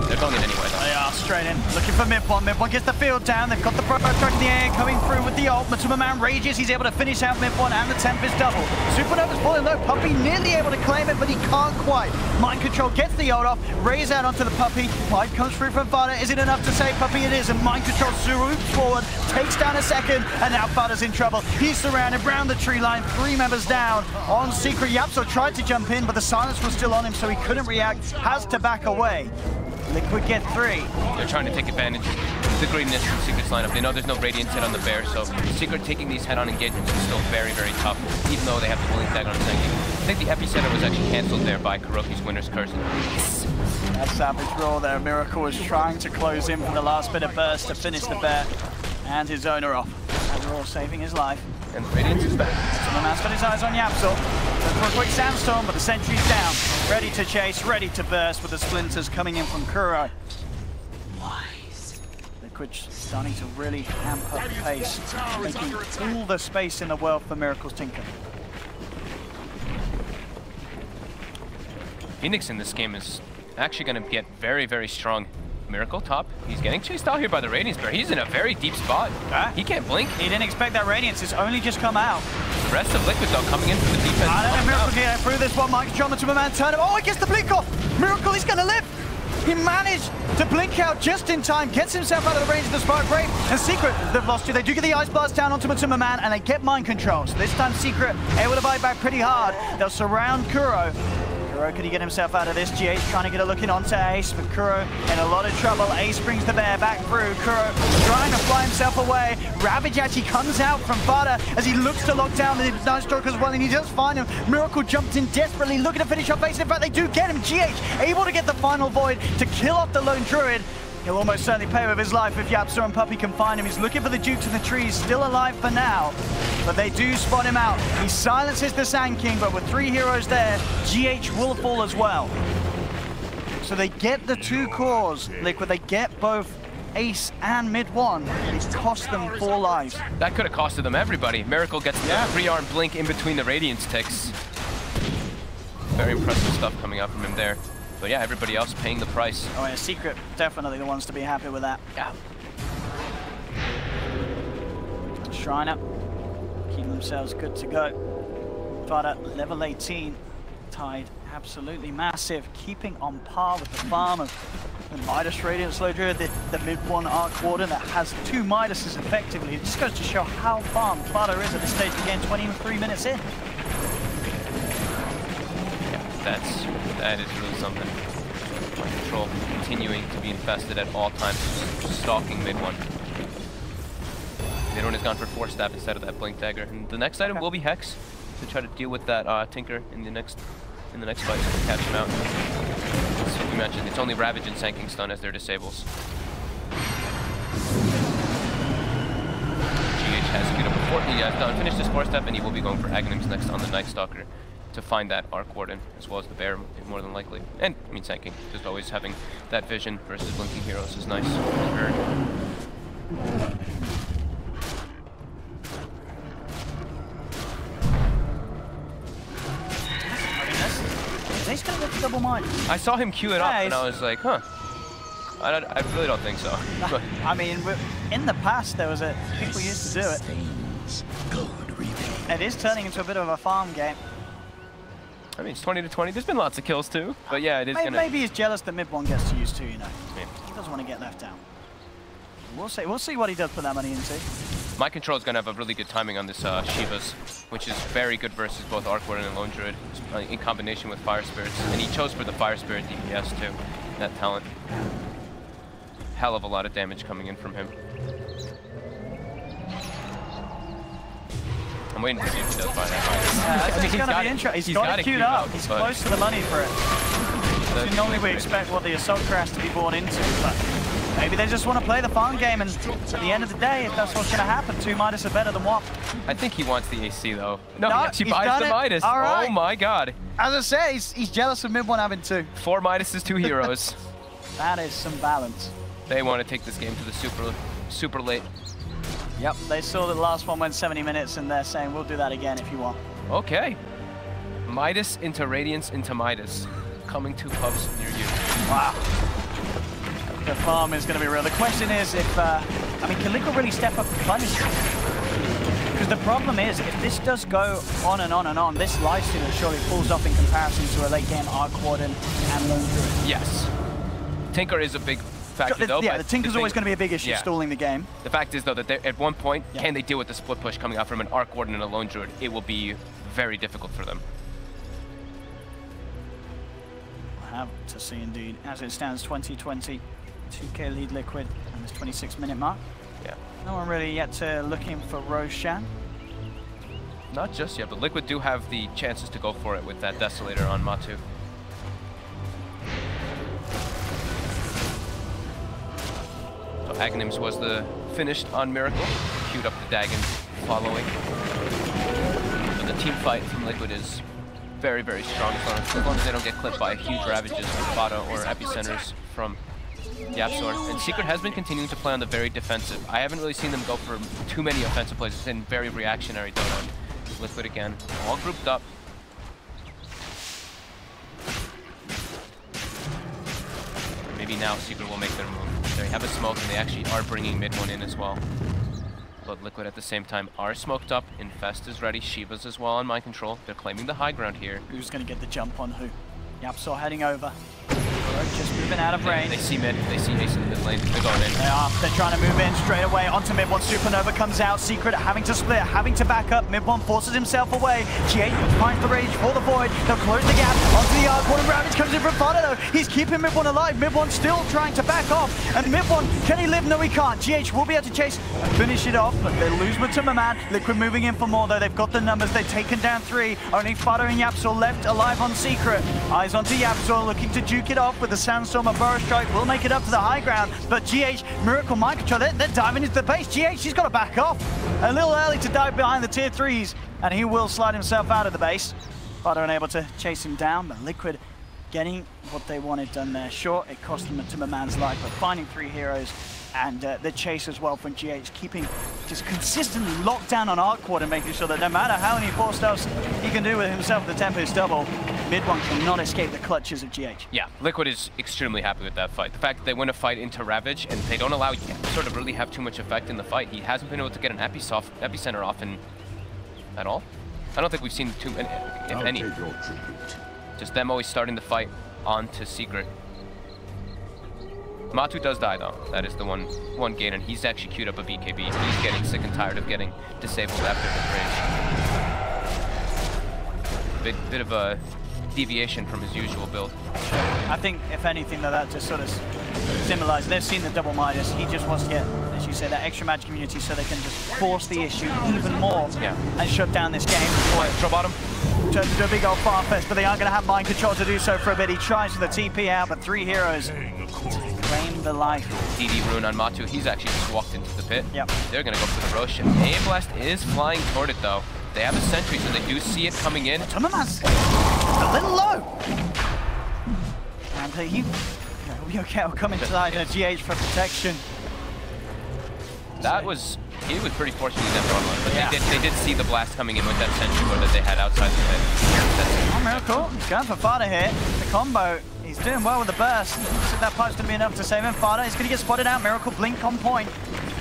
They're going in anyway, though. They are straight in, looking for mid-1. Mid-1 gets the field down. They've got the prototype in the air coming through with the ult. Timmerman rages. He's able to finish out mid-1 and the Tempest double. Supernova's falling low. Puppey nearly able to claim it, but he can't quite. Mind Control gets the ult off. Raise out onto the Puppey. Pipe comes through from Fada. Is it enough to save Puppey? It is. And Mind Control swoops forward, takes down a second, and now Fada's in trouble. He's surrounded around the tree line. 3 members down. On Secret, Yapso tried to jump in, but the silence was still on him, so he couldn't react. Has to back away. Liquid get 3. They're trying to take advantage of the greediness from Secret's lineup. They know there's no Radiance hit on the Bear, so Secret taking these head-on engagements is still very, very tough, even though they have the Willing Tag on Zengi. I think the Epicenter was actually cancelled there by Kuroki's Winter's Curse. That savage roll there. Miracle was trying to close in for the last bit of burst to finish the Bear, and his owner off. Overall saving his life. And Radiance is back. Timmerman's got his eyes on Yapso. Looking for a quick sandstorm, but the sentry's down. Ready to chase, ready to burst with the splinters coming in from Kuro. Liquid starting to really amp up the pace, making all the space in the world for Miracle's Tinker. Phoenix in this game is actually going to get very, very strong. Miracle top. He's getting chased out here by the Radiance Bear. He's in a very deep spot. He can't blink. He didn't expect that Radiance. It's only just come out. The rest of Liquid, though, coming in for the defense. I don't know, Miracle getting through this one. Mind Control, the Timmerman turn him. Oh, he gets the blink off. Miracle, he's going to live. He managed to blink out just in time, gets himself out of the range of the Spark Brave, and Secret, they've lost you. They do get the Ice Blast down onto the Timmerman, and they get Mind Control. So this time Secret able to bite back pretty hard. They'll surround Kuro. Kuro, could he get himself out of this? GH trying to get a look in onto Ace, but Kuro in a lot of trouble. Ace brings the Bear back through. Kuro trying to fly himself away. Ravage actually comes out from Fada as he looks to lock down the Night Stalker as well, and he does find him. Miracle jumps in desperately, looking to finish off Ace. In fact, they do get him. GH able to get the final Void to kill off the Lone Druid. He'll almost certainly pay with his life if Yapso and Puppey can find him. He's looking for the Dukes in the trees, still alive for now. But they do spot him out. He silences the Sand King, but with 3 heroes there, GH will fall as well. So they get the 2 cores, Liquid. They get both Ace and mid-1. It cost them 4 lives. That could have costed them everybody. Miracle gets the 3-arm blink in between the Radiance ticks. Very impressive stuff coming out from him there. But yeah, everybody else paying the price. Oh yeah, Secret definitely the ones to be happy with that. Yeah. Shrine up, keep themselves good to go. Fada level 18, Tide absolutely massive, keeping on par with the farm of the Midas Radiant Slow Druid, the mid-1 Arc Warden that has 2 Midases effectively. It just goes to show how farmed Fada is at this stage of the game, 23 minutes in. That is really something. Mind Control continuing to be infested at all times, stalking mid-1. Midone has gone for Force Staff instead of that Blink Dagger. And the next item will be Hex to try to deal with that Tinker in the next fight to catch him out. So we mentioned it's only Ravage and Sanking Stun as their disables. GH has queued up before he has finished his Force Staff, and he will be going for Aghanims next on the Night Stalker to find that Arc Warden, as well as the Bear, more than likely. And, I mean, Sanking, just always having that vision versus blinking heroes is nice. He's gonna go for double mine. I saw him queue it up, and I was like, huh. I really don't think so. I mean, in the past, there was people used to do it. It is turning into a bit of a farm game. I mean, it's 20 to 20. There's been lots of kills too, but yeah, it is gonna. Maybe he's jealous that mid one gets to use two. You know, he doesn't want to get left out. We'll see. We'll see what he does put that money into. My control is gonna have a really good timing on this Shiva's, which is very good versus both Arc Warden and Lone Druid, in combination with Fire Spirits. And he chose for the Fire Spirit DPS too. That talent. Hell of a lot of damage coming in from him. I'm waiting to see if he does find that Midas. He's gonna be interesting. He's got it queued up. He's close to the money for it. Normally we expect what the Assault Crash to be bought into, but maybe they just want to play the farm game, and at the end of the day, if that's what's going to happen, 2 Midas are better than 1. I think he wants the AC though. No, he actually he's buys the Midas. All right. Oh my god. As I say, he's jealous of mid 1 having 2. 4 Midases, 2 heroes. That is some balance. They want to take this game to the super late. Yep, they saw that the last one went 70 minutes, and they're saying, we'll do that again if you want. Okay. Midas into Radiance into Midas. Coming to pubs near you. Wow. The farm is going to be real. The question is if, I mean, can Liquid really step up and punish it? Because the problem is, if this does go on and on and on, this lifestealer surely falls off in comparison to a late game Arc Warden and Lone Druid. Yes. Tinker is a big factor though. Yeah, the Tinker's always going to be a big issue, stalling the game. The fact is though that at one point, can they deal with the split push coming out from an Arc Warden and a Lone Druid? It will be very difficult for them. We'll have to see indeed. As it stands, 20-20, 2K lead Liquid, and this 26-minute mark. Yeah. No one really yet looking for Roshan. Not just yet, but Liquid do have the chances to go for it with that Desolator on Matu. So Aghanims was the finished on Miracle. Queued up the Dagon following. So the team fight from Liquid is very, very strong as long as they don't get clipped by huge ravages from Fado or Epicenters from YapzOr. And Secret has been continuing to play on the very defensive. I haven't really seen them go for too many offensive plays. It's been very reactionary though on Liquid again. All grouped up. Maybe now Secret will make their move. They have a smoke and they actually are bringing mid one in as well. But Liquid at the same time are smoked up. Infest is ready. Shiva's as well on mind control. They're claiming the high ground here. Who's going to get the jump on who? YapzOr heading over. Just moving out of range. They see mid. They see Ace in the mid lane. They're going in. They are. They're trying to move in straight away onto mid one. Supernova comes out. Secret having to split, having to back up. Mid one forces himself away. G8 finds the rage for the void. They'll close the gap onto the Arc. One Ravage comes in from Fado though. He's keeping mid one alive. Mid one still trying to back off. And mid one, can he live? No, he can't. GH will be able to chase and finish it off, but they lose Matuma. Liquid moving in for more though. They've got the numbers. They've taken down 3. Only Fado and YapzOr left alive on Secret. Eyes onto YapzOr looking to duke it off with the Sandstorm. Burrow Strike will make it up to the high ground, but GH, Miracle Mind Control, they're diving into the base. GH, he's got to back off. A little early to dive behind the tier 3s, and he will slide himself out of the base. Fado unable to chase him down, but Liquid getting what they wanted done there. Sure, it cost them a Timberman's life, but finding 3 heroes and the chase as well from GH, keeping just consistently locked down on Arc Warden, making sure that no matter how many 4-stars he can do with himself, the Tempest double, mid one cannot escape the clutches of GH. Yeah, Liquid is extremely happy with that fight. The fact that they win a fight into Ravage and they don't allow sort of really have too much effect in the fight. He hasn't been able to get an epicenter off at all. I don't think we've seen too many, if any. Just them always starting the fight onto Secret. Matu does die though. That is the one gain, and he's actually queued up a BKB. He's getting sick and tired of getting disabled after the rage. Bit of a deviation from his usual build. I think, if anything, though, that just sort of symbolizes, they've seen the double Midas. He just wants to get as you say, that extra magic immunity so they can just force the issue even more and shut down this game. Draw bottom. Turns into a big old farfest, but they aren't going to have mind control to do so for a bit. He tries for the TP out, but 3 heroes claim the life. DD rune on Matu. He's actually just walked into the pit. Yep. They're going to go for the Rosh. Blast is flying toward it, though. They have a sentry, so they do see it coming in. Tumama's a little low. And he will come inside a GH for protection. That was... He was pretty fortunate in that front line, but they did see the blast coming in with that sentry that they had outside the pit. Oh, Miracle. He's going for Fada here. The combo. He's doing well with the burst. So that pipe's going to be enough to save him. Fada is going to get spotted out. Miracle blink on point.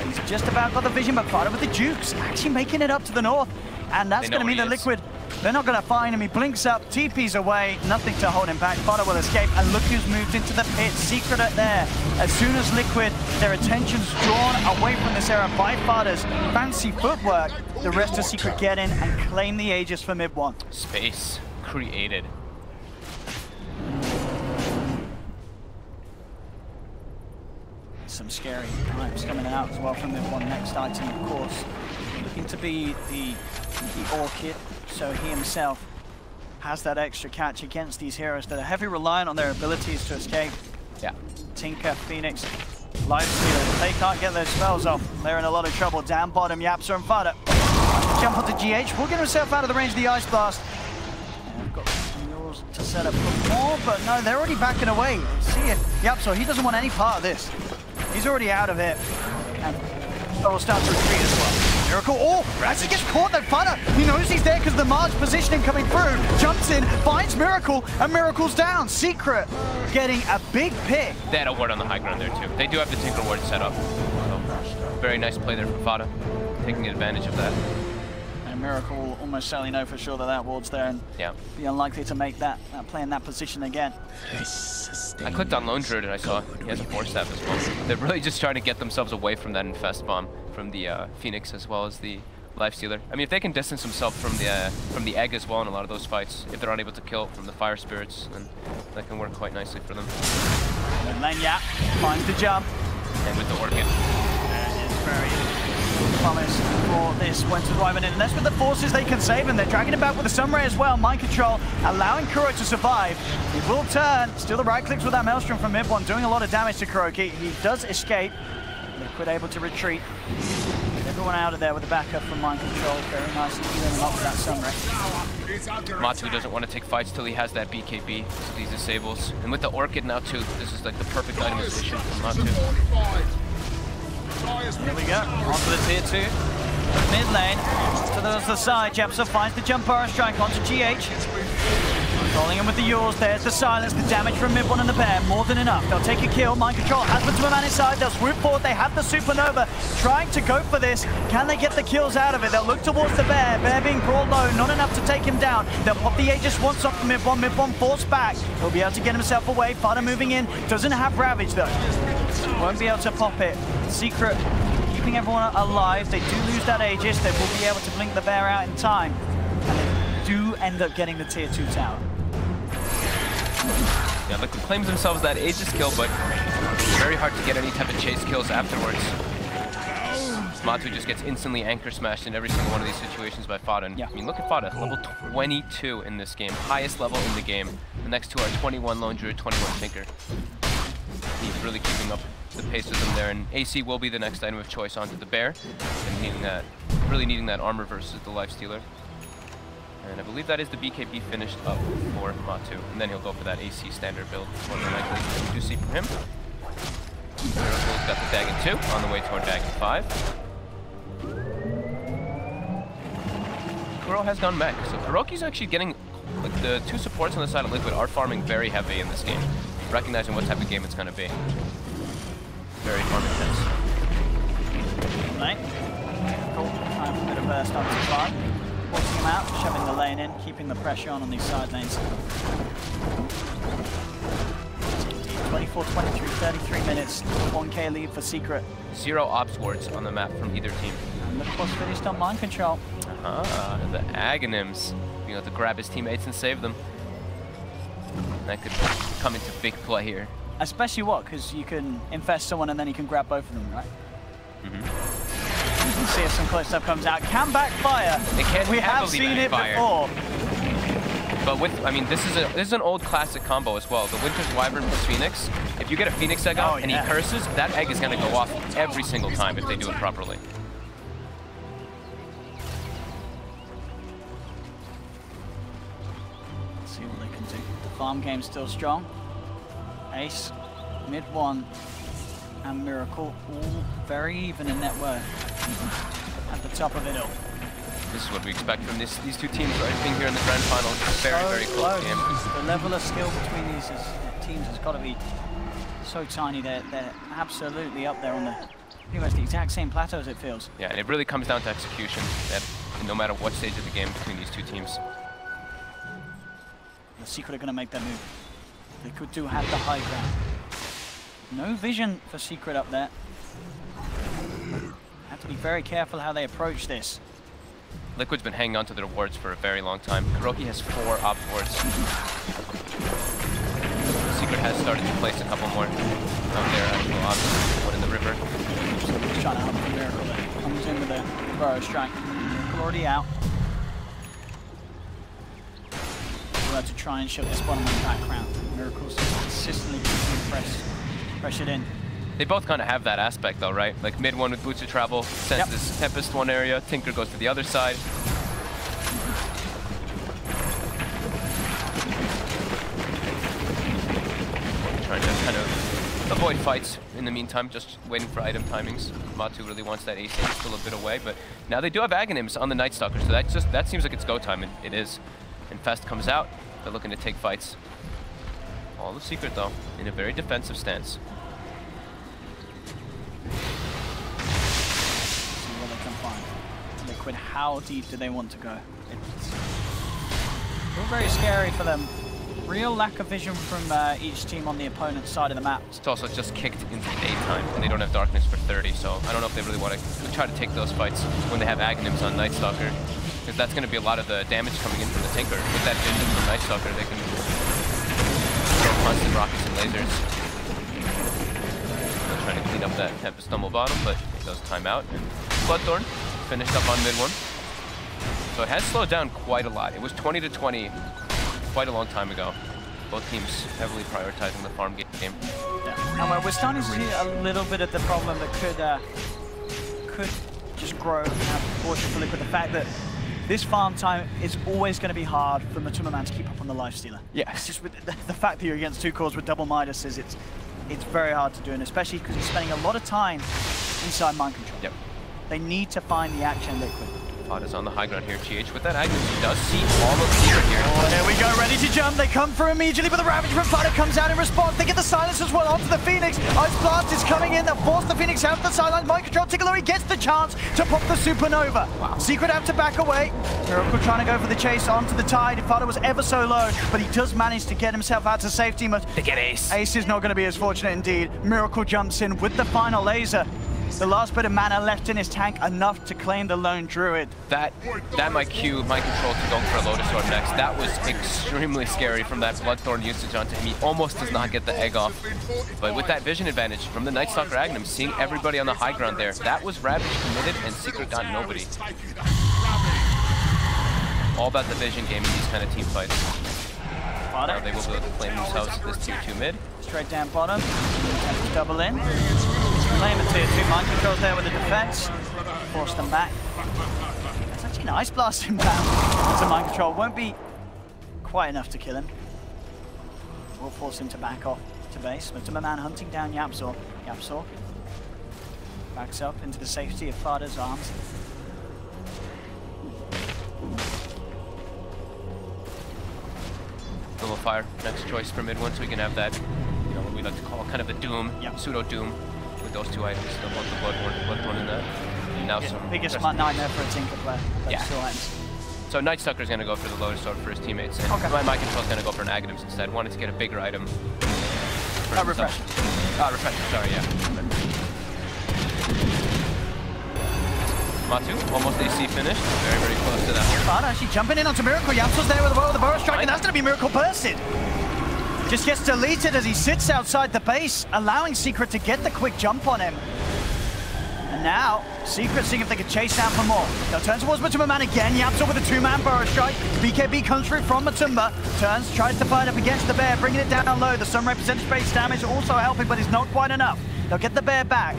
He's just about got the vision, but Fada with the jukes. Actually making it up to the north. And that's going to mean the Liquid, they're not going to find him. He blinks up, TP's away, nothing to hold him back. Fada will escape, and look who's moved into the pit. Secret up there. As soon as Liquid, their attention's drawn away from this era by Fada's fancy footwork, the rest of Secret get in and claim the Aegis for mid 1. Space created. Some scary times coming out as well from mid 1. Next item, of course, looking to be the Orchid, so he himself has that extra catch against these heroes that are heavily reliant on their abilities to escape. Yeah. Tinker, Phoenix, Lifestealer, they can't get their spells off. They're in a lot of trouble. Down bottom, Yapsa and Fada. Jump onto GH, will get himself out of the range of the Ice Blast. And got mules to set up for more, but no, they're already backing away. See it, Yapsa, he doesn't want any part of this. He's already out of it. And will start to retreat as well. Miracle, as he gets caught, though, Fada, he knows he's there because the March positioning coming through, jumps in, finds Miracle, and Miracle's down. Secret getting a big pick. They had a ward on the high ground there, too. They do have the Tinker ward set up. So, very nice play there from Fada, taking advantage of that. And Miracle will almost certainly know for sure that that ward's there and be unlikely to make that play in that position again. I clicked on Lone Druid and I saw he has a 4-step as well. They're really just trying to get themselves away from that Infest Bomb from the Phoenix as well as the Lifestealer. I mean, if they can distance themselves from the Egg as well in a lot of those fights, if they're unable to kill from the Fire Spirits, then that can work quite nicely for them. And then Yap finds the jump. And with the Orchid. That is very promise for this Winter Wyvern, and that's with the forces they can save him. They're dragging him back with the Sunray as well. Mind control, allowing Kuro to survive. He will turn. Still the right clicks with that Maelstrom from mid 1, doing a lot of damage to Kuroki. He does escape. Liquid able to retreat. Get everyone out of there with the backup from Mind Control. Very nicely healing him up with that Sunray. Matu doesn't want to take fights till he has that BKB, so these disables. And with the Orchid now too, this is like the perfect itemization for Matu. Here we go, onto the tier 2. Mid lane, to the side, Japsa finds the jump power strike onto GH. Rolling in with the Yours, there's the silence, the damage from mid 1 and the Bear, more than enough. They'll take a kill, Mind Control has put to a man inside, they'll swoop forward, they have the Supernova, trying to go for this. Can they get the kills out of it? They'll look towards the Bear, Bear being brought low, not enough to take him down. They'll pop the Aegis once off mid 1 forced back. He'll be able to get himself away, Fada moving in, doesn't have Ravage though. Won't be able to pop it. Secret keeping everyone alive, they do lose that Aegis, they will be able to blink the Bear out in time. And they do end up getting the tier 2 tower. Yeah, Liquid claims themselves that Aegis kill, but very hard to get any type of chase kills afterwards. Matu just gets instantly anchor smashed in every single one of these situations by Fada. And, I mean, look at Fada, level 22 in this game, highest level in the game. The next two are 21 Lone Druid, 21 Tinker. He's really keeping up the pace with them there, and AC will be the next item of choice onto the Bear, and needing that, really needing that armor versus the Lifestealer. And I believe that is the BKB finished up for Matu. And then he'll go for that AC standard build, more than likely. We do see from him. Miracle's got the Dagon 2 on the way toward Dagon 5. Kuro has gone back. So Kuroki's actually getting, like, the two supports on the side of Liquid are farming very heavy in this game, recognizing what type of game it's going to be. Very farm intense. Right. Cool. Time for a bit of burst onto farm. Forcing him out, shoving the lane in, keeping the pressure on these side lanes. 24, 23, 33 minutes, 1k lead for Secret. 0 ops wards on the map from either team. And the course finished on Mind Control. The Aghanim's being able to grab his teammates and save them. That could come into big play here. Especially what? Because you can infest someone and then you can grab both of them, right? See if some close stuff comes out. Can backfire. It can We have seen it before. But with, I mean, this is an old classic combo as well. The Winter's Wyvern plus Phoenix. If you get a Phoenix egg out and he curses, that egg is going to go off every single time if they do it properly. Let's see what they can do. The farm game's still strong. Ace, mid one, and Miracle, all very even in net worth at the top of it all. This is what we expect from these two teams, right? Being here in the grand final. It's a very close game. The level of skill between these teams has got to be so tiny. They're absolutely up there on the pretty much the exact same plateaus, it feels. Yeah, and it really comes down to execution, that no matter what stage of the game between these two teams. The Secret are going to make that move. They could do have the high ground. No vision for Secret up there. Have to be very careful how they approach this. Liquid's been hanging on to their wards for a very long time. Kuroki has 4 op wards. Secret has started to place a couple more of their actual ops. One in the river. Just trying to help the Miracle there. Comes in with a burrow strike. Miracle already out. We'll have to try and shove this bottom in the background. Miracle's consistently keeping pressured in. They both kind of have that aspect though, right? Like mid one with Boots of Travel, sends this Tempest one area, Tinker goes to the other side. Trying to kind of avoid fights in the meantime, just waiting for item timings. Matu really wants that AC, still a bit away, but now they do have Aghanims on the Night Stalker, so that seems like it's go time, and it is. And Fest comes out, they're looking to take fights. All the Secret though, in a very defensive stance. Liquid, how deep do they want to go? It's all very scary for them. Real lack of vision from each team on the opponent's side of the map. It's also just kicked into the daytime, and they don't have darkness for 30, so I don't know if they really want to try to take those fights when they have Aghanims on Night Stalker, because that's going to be a lot of the damage coming in from the Tinker. With that vision from Night Stalker, they can throw constant rockets and lasers. They're trying to clean up that Tempest Stumble bottom, but it does time out. And Bloodthorn finished up on mid one. So it has slowed down quite a lot. It was 20 to 20 quite a long time ago. Both teams heavily prioritizing the farm game. Yeah. And we're starting to see a little bit of the problem that could just grow and have proportion for Liquid. The fact that this farm time is always going to be hard for Matuma Man to keep up on the Lifestealer. Yeah, it's just with the fact that you're against 2 cores with double Midases, it's very hard to do, and especially because he's spending a lot of time inside mind control. Yep. They need to find the action Liquid. Fada's on the high ground here. GH with that Agnes, he does see all of Secret here. Oh, there we go, ready to jump. They come through immediately, but the Ravage from Fada comes out in response. They get the silence as well onto the Phoenix. Ice Blast is coming in. They'll force the Phoenix out of the sideline. Mind control, Tiggaluri gets the chance to pop the Supernova. Wow. Secret have to back away. Miracle trying to go for the chase onto the Tide. Fada was ever so low, but he does manage to get himself out to safety. But they get Ace. Ace is not going to be as fortunate indeed. Miracle jumps in with the final laser. The last bit of mana left in his tank, enough to claim the lone druid. That might cue my control to go for a Lotus Orb next. That was extremely scary from that Bloodthorn usage onto him. He almost does not get the egg off. But with that vision advantage from the Night Stalker Aghanim, seeing everybody on the high ground there, that was Ravage committed and Secret got nobody. All about the vision game in these kind of team fights. Now they will be able to claim themselves this tier 2 mid. Straight down bottom, double in. Claim a tier 2 mind controls there with the defense. Force them back. That's actually an Ice Blast inbound. That's a mind control. Won't be quite enough to kill him. We'll force him to back off to base. Matuma Man hunting down Yapzor. Yapzor backs up into the safety of Fada's arms. Little Fire, next choice for mid one, so we can have that, you know, what we like to call kind of a Doom, pseudo Doom, with those 2 items. Still want the Bloodthorn in that. And now some biggest nightmare for a Tinker player. Those 2 items. So Night Stalker's gonna go for the Lotus Orb for his teammates, and my control's gonna go for an Aghanims instead. Wanted to get a bigger item. Refresh. Refresh, sorry, yeah. Matu, almost AC finished. Very, very close to that. Fada actually jumping in onto Miracle. Yapzor's there with the burrow strike, and that's going to be Miracle bursted. Just gets deleted as he sits outside the base, allowing Secret to get the quick jump on him. And now, Secret seeing if they can chase down for more. They'll turn towards Matumba Man again. Yapso with a 2-man burrow strike. BKB comes through from Matumba. Turns, tries to fight up against the bear, bringing it down low. The Sunray percentage base damage also helping, but it's not quite enough. They'll get the bear back.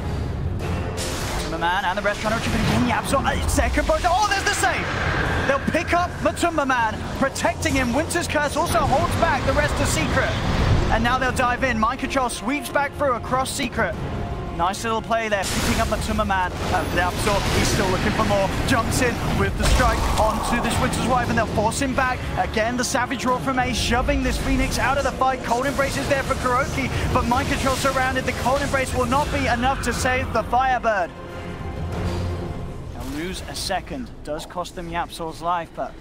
Matumba Man and the rest trying to retrieve it again. Yapso, second burrow. Oh, there's the save! They'll pick up Matumba Man, protecting him. Winter's Curse also holds back the rest of Secret. And now they'll dive in. Mind Control sweeps back through across Secret. Nice little play there, picking up Matumba Man. He's still looking for more. Jumps in with the strike onto this Winter's Wife, and they'll force him back. Again, the Savage Roar from Ace, shoving this Phoenix out of the fight. Cold Embrace is there for Kuroki, but Mind Control surrounded. The Cold Embrace will not be enough to save the Firebird. They'll lose a second. Does cost them Yapsor's life, but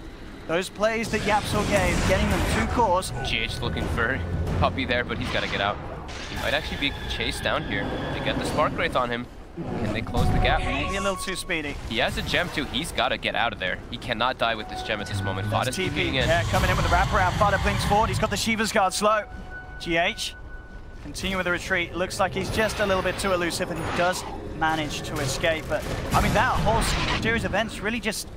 those plays that Yapsor gave, getting them 2 cores. GH looking for Puppy there, but he's got to get out. He might actually be chased down here. They get the Spark Wraith on him. Can they close the gap? Maybe a little too speedy. He has a gem too. He's got to get out of there. He cannot die with this gem at this moment. Fada's TPing in. Yeah, coming in with the wraparound. Fada blinks forward. He's got the Shiva's Guard slow. GH, continue with the retreat. Looks like he's just a little bit too elusive, and he does manage to escape. But, I mean, that whole series of events really just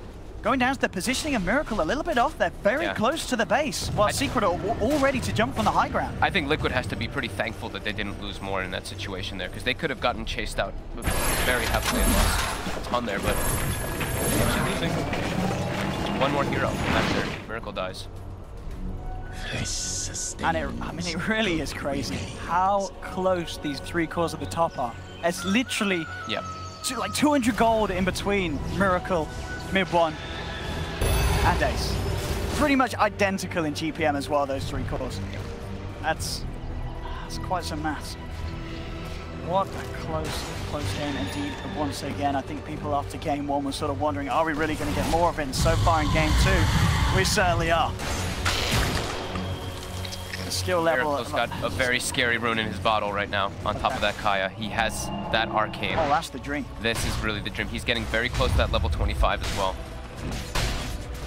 going down to the positioning of Miracle a little bit off there, very close to the base, while Secret are all ready to jump from the high ground. I think Liquid has to be pretty thankful that they didn't lose more in that situation there, because they could have gotten chased out very heavily and lost a ton there, but actually losing. One more hero after Miracle dies. And it really is crazy how close these 3 cores at the top are. It's literally like 200 gold in between Miracle, Mid One, and Ace. Pretty much identical in GPM as well, those 3 cores. That's quite some maths. What a close game indeed. But once again, I think people after game 1 were sort of wondering, are we really going to get more of it? And so far in game 2, we certainly are. The skill level. Miracle's got a very scary rune in his bottle right now. On top of that Kaya, he has that Arcane. Oh, that's the dream. This is really the dream. He's getting very close to that level 25 as well.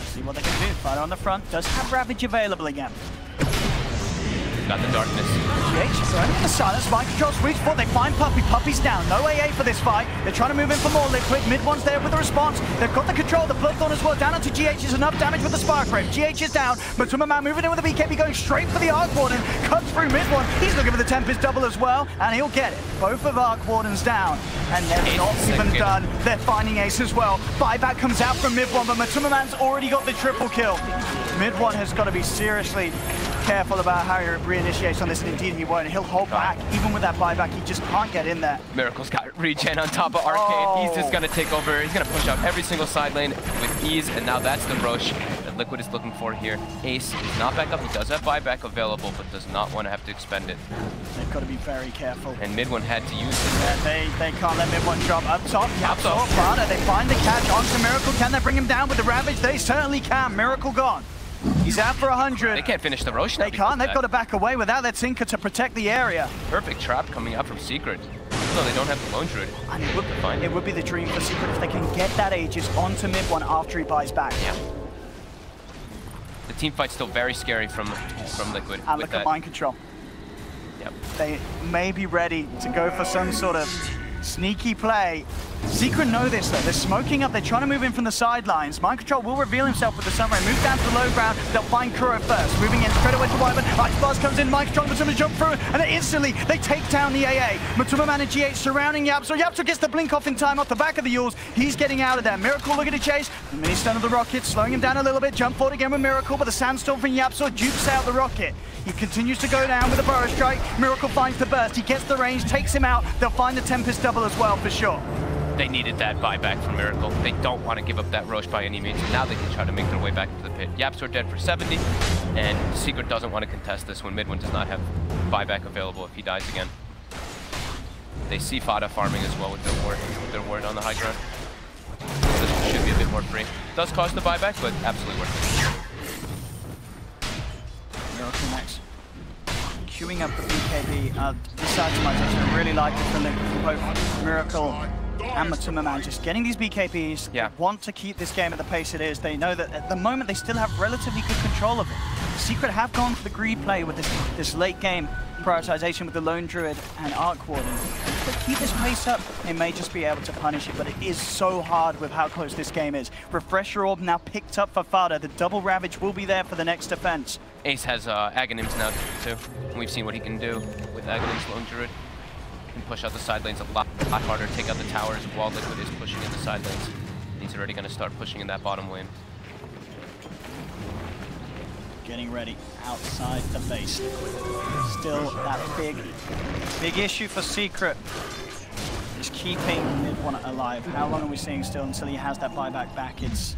See what they can do. Fighter on the front does have Ravage available again. Got the darkness. GH running in the silence. Mind Control sweeps forward. They find Puppy. Puppy's down. No AA for this fight. They're trying to move in for more Liquid. Mid One's there with the response. They've got the control. The Bloodthorn as well. Down onto GH is enough damage with the Spark Wraith. GH is down. Matumba Man moving in with the BKB, going straight for the Arc Warden. Cuts through Mid One. He's looking for the Tempest double as well, and he'll get it. Both of Arc Wardens down. And they're not even done. They're finding Ace as well. Buyback comes out from Mid One, but Matumba Man's already got the triple kill. Mid One has got to be seriously careful about how he reinitiates on this, and indeed he won't. He'll hold back. Even with that buyback, he just can't get in there. Miracle's got regen on top of Arcane. Oh. He's just going to take over. He's going to push out every single side lane with ease, and now that's the Roche that Liquid is looking for here. Ace is not back up. He does have buyback available, but does not want to have to expend it. They've got to be very careful. And Mid One had to use it. They can't let Mid One drop up top. Fada, they find the catch onto Miracle. Can they bring him down with the Ravage? They certainly can. Miracle gone. He's out for 100. They can't finish the Roche now. They can't. They've got to back away without their Tinker to protect the area. Perfect trap coming out from Secret. No, they don't have the Lone Druid. And it would be the dream for Secret if they can get that Aegis onto Mid One after he buys back. Yeah. The team fight's still very scary from Liquid. And look at Mind Control. Yep. They may be ready to go for some sort of sneaky play. Secret know this though. They're smoking up. They're trying to move in from the sidelines. Mind Control will reveal himself with the Sunray. Move down to the low ground. They'll find Kuro first. Moving in straight away to Wyvern. Ice Blast comes in. Mind Control Matumba jump through, and then instantly they take down the AA. Matumba Man and GH surrounding Yapso. Yapso gets the blink off in time off the back of the Yules. He's getting out of there. Miracle looking to chase. The mini stun of the Rocket slowing him down a little bit. Jump forward again with Miracle, but the Sandstorm from Yapso dupes out the Rocket. He continues to go down with a Burrow Strike. Miracle finds the burst. He gets the range, takes him out. They'll find the Tempest double as well for sure. They needed that buyback from Miracle. They don't want to give up that Roche by any means. Now they can try to make their way back to the pit. Yapsor dead for 70, and Secret doesn't want to contest this when Mid One does not have buyback available if he dies again. They see Fada farming as well with their ward on the high ground. This one should be a bit more free. Does cost the buyback, but absolutely worth it. Miracle next. Queuing up the BKB. This optimization, I really like it for both Miracle and Matumba Man. Just getting these BKBs, they want to keep this game at the pace it is. They know that at the moment they still have relatively good control of it. Secret have gone for the greed play with this late game prioritization with the Lone Druid and Arc Warden. If they keep this pace up, they may just be able to punish it, but it is so hard with how close this game is. Refresher Orb now picked up for Fada. The double Ravage will be there for the next defense. Ace has Aghanims now too, and we've seen what he can do with Aghanim's Lone Druid. He can push out the side lanes a lot harder, take out the towers while Liquid is pushing in the side lanes. He's already going to start pushing in that bottom lane. Getting ready outside the base. Still that big issue for Secret is keeping Mid One alive. How long are we seeing still until he has that buyback back? It's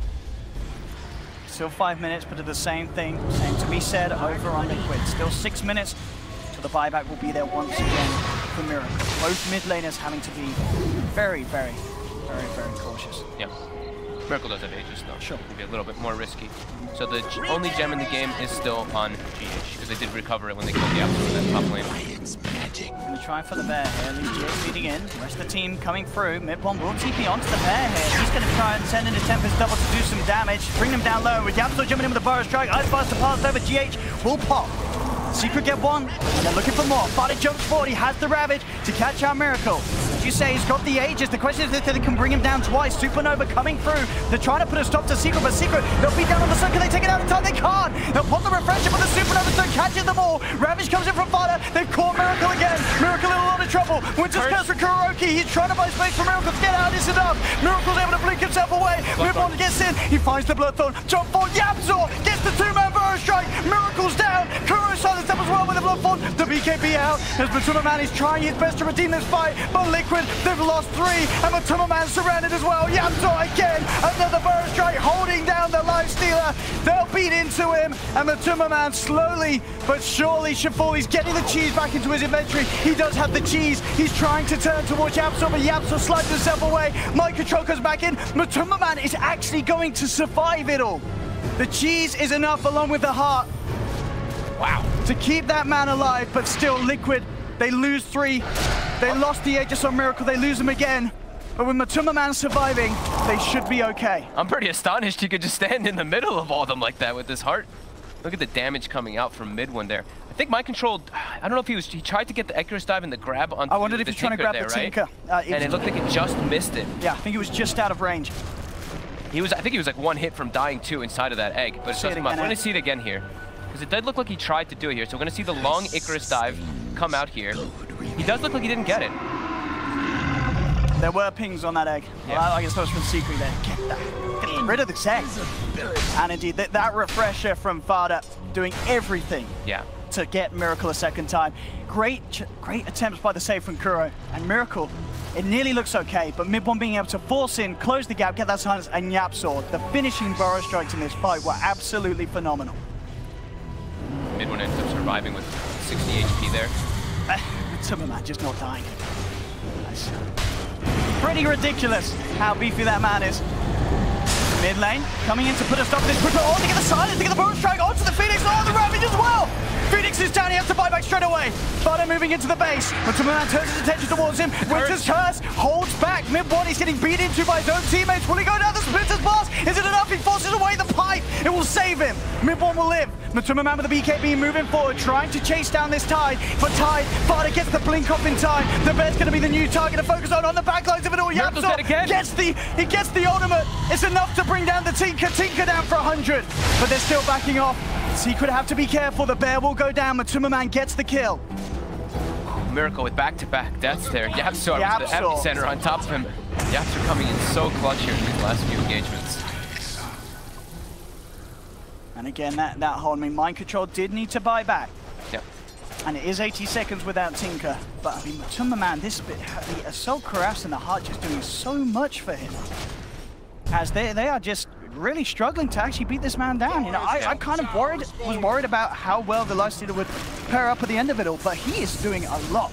still 5 minutes, but the same thing, same to be said over on Liquid. Still 6 minutes till the buyback will be there once again for Miracle. Both mid laners having to be very cautious. Yeah. Miracle does have Aegis though. Sure. It'll be a little bit more risky. So the only gem in the game is still on GH, because they did recover it when they killed the Absolute in that top lane. Gonna try for the bear here. Leaves GH leading in. The rest of the team coming through. Midbomb will TP onto the bear here. He's gonna try and send in a Tempest double to do some damage. Bring them down low. With the Absolute jumping in with the Burrow Strike. Ice Buster passed over. GH will pop. Secret get one, and they're looking for more. Fada jumps forward, he has the Ravage to catch out Miracle. As you say, he's got the Aegis. The question is if they can bring him down twice. Supernova coming through. They're trying to put a stop to Secret, but Secret, they'll be down on the sun. Can they take it out in time? They can't. They'll pop the Refresher, but the Supernova stone catches them all. Ravage comes in from Fada. They've caught Miracle again. Miracle in a lot of trouble. Winter's Curse for Kuroki. He's trying to buy space for Miracle to get out. It's enough. Miracle's able to blink himself away. Midbomb gets in. He finds the Bloodthorn. Jump forward. Yapzor gets the two-man Burrow Strike. Miracle's down. Kuro silenced up as well with the Bloodthorn. The BKB out as Matuma Man is trying his best to redeem this fight, but Liquid, they've lost 3, and Matuma Man surrounded as well. Yapzor again, another Burrow Strike holding down the Life Stealer. They'll beat into him, and Matuma Man slowly but surely should fall. He's getting the cheese back into his inventory. He does have the cheese. He's trying to turn towards Yapzor, but Yapzor slides himself away. Mind Control comes back in. Matuma Man is actually going to survive it all. The cheese is enough along with the heart. Wow. To keep that man alive, but still Liquid, they lose 3. They lost the Aegis on Miracle, they lose them again. But with Matuma Man surviving, they should be okay. I'm pretty astonished he could just stand in the middle of all of them like that with his heart. Look at the damage coming out from mid one there. I think Mind Control, I don't know if he tried to get the Icarus dive and the grab on I wondered if he's trying to grab the Tinker. Right? And it looked like it just missed it. Yeah, I think it was just out of range. I think he was like 1 hit from dying too inside of that egg, but it's just I'm going to see it again here. Because it did look like he tried to do it here, so we're going to see the long Icarus dive come out here. He does look like he didn't get it. There were pings on that egg. Yeah. Well, I guess that was from Secret there. Get rid of the egg. And indeed, that Refresher from Fada doing everything to get Miracle a second time. Great attempts by the save from Kuro. And Miracle, it nearly looks okay, but Midbomb being able to force in, close the gap, get that silence, and Yapzor. The finishing Burrow Strikes in this fight were absolutely phenomenal. Mid one ends up surviving with 60 HP there. Matuma Man just not dying. That's pretty ridiculous how beefy that man is. Mid lane, coming in to put a stop to this. Oh, they get the silence, they get the Burrow Strike onto the Phoenix, oh, the Ravage as well! Phoenix is down, he has to buy back straight away. Fada moving into the base. Matuma Man turns his attention towards him. Winter's Curse holds back. Mid-one, he's getting beat into by his own teammates. Will he go down the Splinter's Blast? Is it enough? He forces away the pipe. It will save him. Mid-one will live. Matuma Man with the BKB moving forward, trying to chase down this Tide. But Tide, Fada gets the blink off in time. The Bear's going to be the new target to focus on the backlines of it all. Yapzor gets the ultimate. It's enough to bring down the Tinker. Tinker down for 100. But they're still backing off. Secret have to be careful. The Bear will go down. Matuma Man gets the kill. Miracle with back-to-back deaths there. Yapzor with the epicenter on top of him. Yapzor coming in so clutch here in these last few engagements. And again, that hold. I mean, Mind Control did need to buy back. Yep. And it is 80 seconds without Tinker. But I mean, Matuma Man, the Assault Cuirass and the Heart just doing so much for him. As they are just really struggling to actually beat this man down. You know, I kind of was worried about how well the Lifestealer would pair up at the end of it all, but he is doing a lot.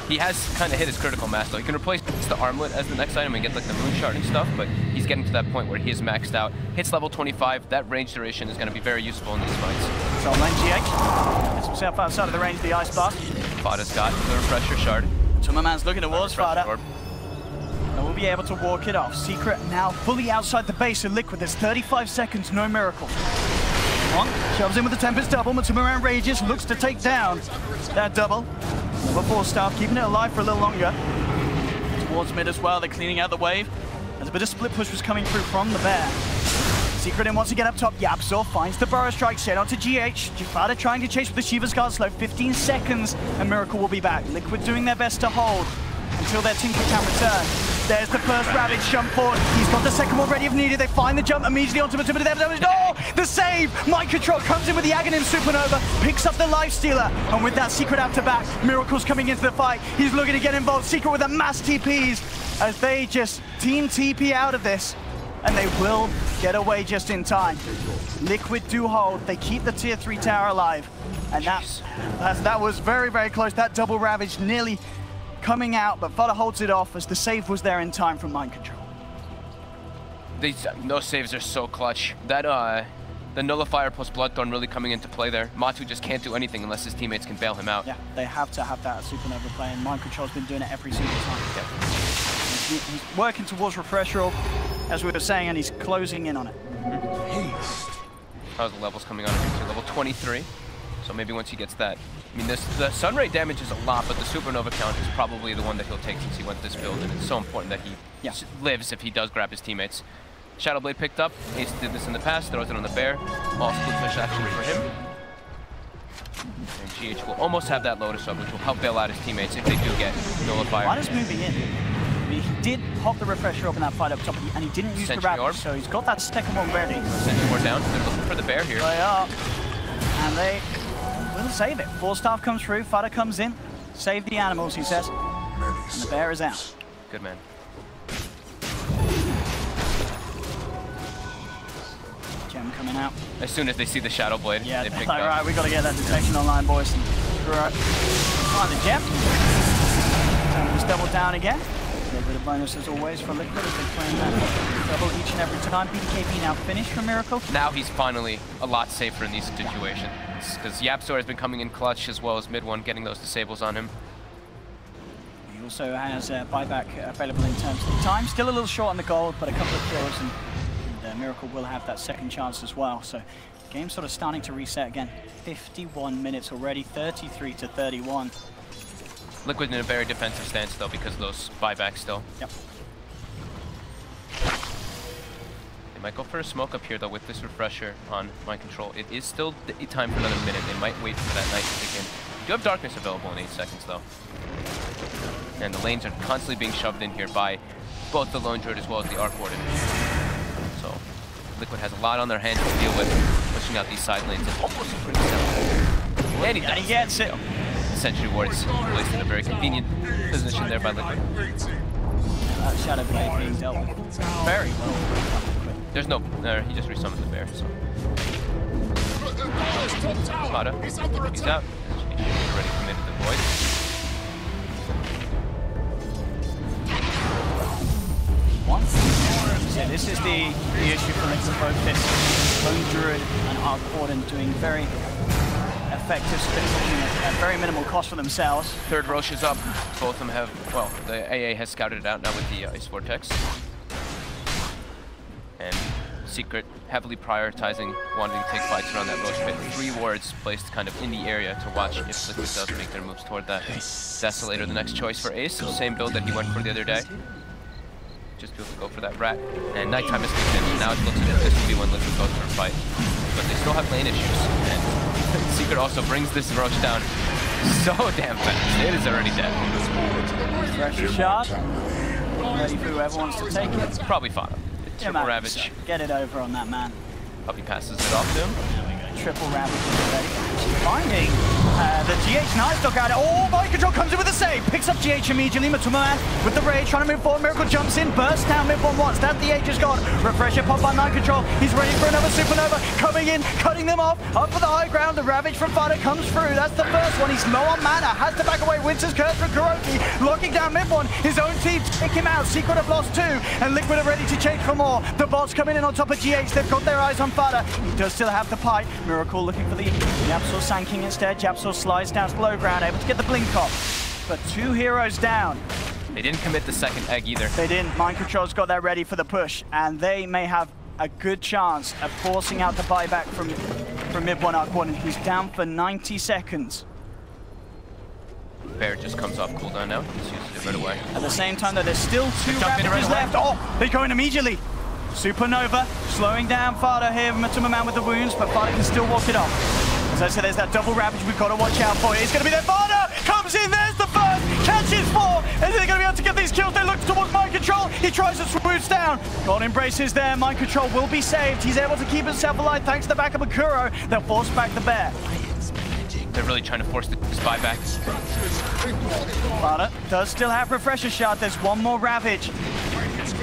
He has kind of hit his critical mass though. He can replace the armlet as the next item and get like the moon shard and stuff, but he's getting to that point where he is maxed out. Hits level 25, that range duration is going to be very useful in these fights. So lane GH gets himself outside of the range of the Ice Blast. Fada's got the Refresher shard. Matuma Man's looking towards Fada. And we'll be able to walk it off. Secret now fully outside the base of Liquid. There's 35 seconds, no Miracle. One shoves in with the Tempest double. Matsumaran rages, looks to take down that double. Number 4 staff keeping it alive for a little longer. Towards mid as well, they're cleaning out the wave. As a bit of split push was coming through from the bear. Secret in once again up top. Yapzor finds the Burrow Strike, set onto GH. Jafada trying to chase with the Shiva's Guard slow. 15 seconds and Miracle will be back. Liquid doing their best to hold until their Tinker can return. There's the first Ravage jump forward. He's got the second one ready if needed. They find the jump immediately onto Matumba. Oh, the save! Mind Control comes in with the Aghanim Supernova, picks up the Life Stealer, and with that Secret out to back, Miracle's coming into the fight. He's looking to get involved. Secret with a mass TPs as they just team TP out of this, and they will get away just in time. Liquid do hold. They keep the tier 3 tower alive, and that was very, very close. That double Ravage nearly coming out, but Fada holds it off as the save was there in time from Mind Control. Those saves are so clutch. That the Nullifier plus Bloodthorn really coming into play there. Matu just can't do anything unless his teammates can bail him out. Yeah, they have to have that Supernova play, and Mind Control's been doing it every single time. Yeah. He's working towards Refresh Roll, as we were saying, and he's closing in on it. How's the levels coming on? To level 23. So maybe once he gets that. I mean, the Sunray damage is a lot, but the Supernova count is probably the one that he'll take since he went this build, and it's so important that he lives if he does grab his teammates. Shadowblade picked up. Ace did this in the past, throws it on the bear. All split push action for him. And GH will almost have that Lotus up, which will help bail out his teammates if they do get Nullifier. Why is moving in? I mean, he did pop the Refresher up in that fight up top, and he didn't use the Ravage, so he's got that second one ready. Sentry Ward down. They're looking for the bear here. They are. And they will save it. 4 staff comes through, Fada comes in, save the animals, he says, and the bear is out. Good man. Gem coming out. As soon as they see the Shadow Blade, yeah, they pick like, up. right, we got to get that detection online, boys. Right. Find the gem. Just double down again. A little bit of bonus as always for Liquid as they claim that double each and every time. BDKB now finished for Miracle. Now he's finally a lot safer in these situations, because Yapzor has been coming in clutch as well as mid one, getting those disables on him. He also has buyback available in terms of the time. Still a little short on the gold, but a couple of kills, and Miracle will have that second chance as well. So game sort of starting to reset again. 51 minutes already, 33 to 31. Liquid in a very defensive stance though because of those buybacks still. Yep. They might go for a smoke up here though with this refresher on Mind Control. It is still time for another minute. They might wait for that night to kick in. You do have Darkness available in 8 seconds though. And the lanes are constantly being shoved in here by both the Lone Druid as well as the Arc Warden. So Liquid has a lot on their hands to deal with, pushing out these side lanes. It's almost a pretty simple. And he gets it. Sentry Ward's placed in a very convenient position there by Liquid. That Shadow Blade being dealt with very well. There's no... he just resummoned the bear, so... Fada, he's out. He's already committed the Void. Yeah, this is the issue for Liquid, both this Lone Druid and Arc Warden doing very effective split pushing at very minimal cost for themselves. Third Roche is up. Both of them have, well, the AA has scouted it out now with the Ice Vortex. And Secret heavily prioritizing wanting to take fights around that Roche pit. 3 wards placed kind of in the area to watch if Liquid does make their moves toward that. Desolator, the next choice for Ace, the same build that he went for the other day. Just be able to go for that rat. And nighttime is kicked in. Now it looks as if this will be when Liquid goes for a fight. But they still have lane issues. And Secret also brings this Roche down so damn fast. It is already dead. Fresh shot. Ready for whoever wants to take it. Probably Fada. Triple Ravage. So get it over on that man. Puppy passes it off to him. There we go. Triple Ravage already. Finding the GH Nice Dog out. Oh, Mind Control comes in with a save. Picks up GH immediately. Matuma with the rage, trying to move forward. Miracle jumps in, bursts down mid one once. That DH is gone. Refresher pop by Mind Control. He's ready for another Supernova. Coming in, cutting them off. Up for the high ground. The Ravage from Fada comes through. That's the first one. He's low on mana. Has to back away. Winter's Curse from Kuroki. Locking down mid one. His own team take him out. Secret have lost 2. And Liquid are ready to change for more. The bots coming in on top of GH. They've got their eyes on Fada. He does still have the pipe. Miracle looking for the Yapzor sanking instead. Yapzor slides down to low ground, able to get the blink off. But 2 heroes down. They didn't commit the second egg either. They didn't. Mind Control's got that ready for the push, and they may have a good chance of forcing out the buyback from mid one Arc Warden. He's down for 90 seconds. Bear just comes off cooldown now. He's used it right away. At the same time, though, there's still 2 Ravages left. Oh, they go in immediately. Supernova slowing down Fada here. Matuma Man with the wounds, but Fada can still walk it off. As I said, there's that double Ravage we've got to watch out for. It's going to be there. Fada comes in. There's the first. Catches 4. Is they going to be able to get these kills? They look towards Mind Control. He tries to swoosh down. God embraces there. Mind Control will be saved. He's able to keep himself alive thanks to the back of Akuro. They'll force back the bear. They're really trying to force this buyback. Fada does still have Refresher Shard. There's one more Ravage.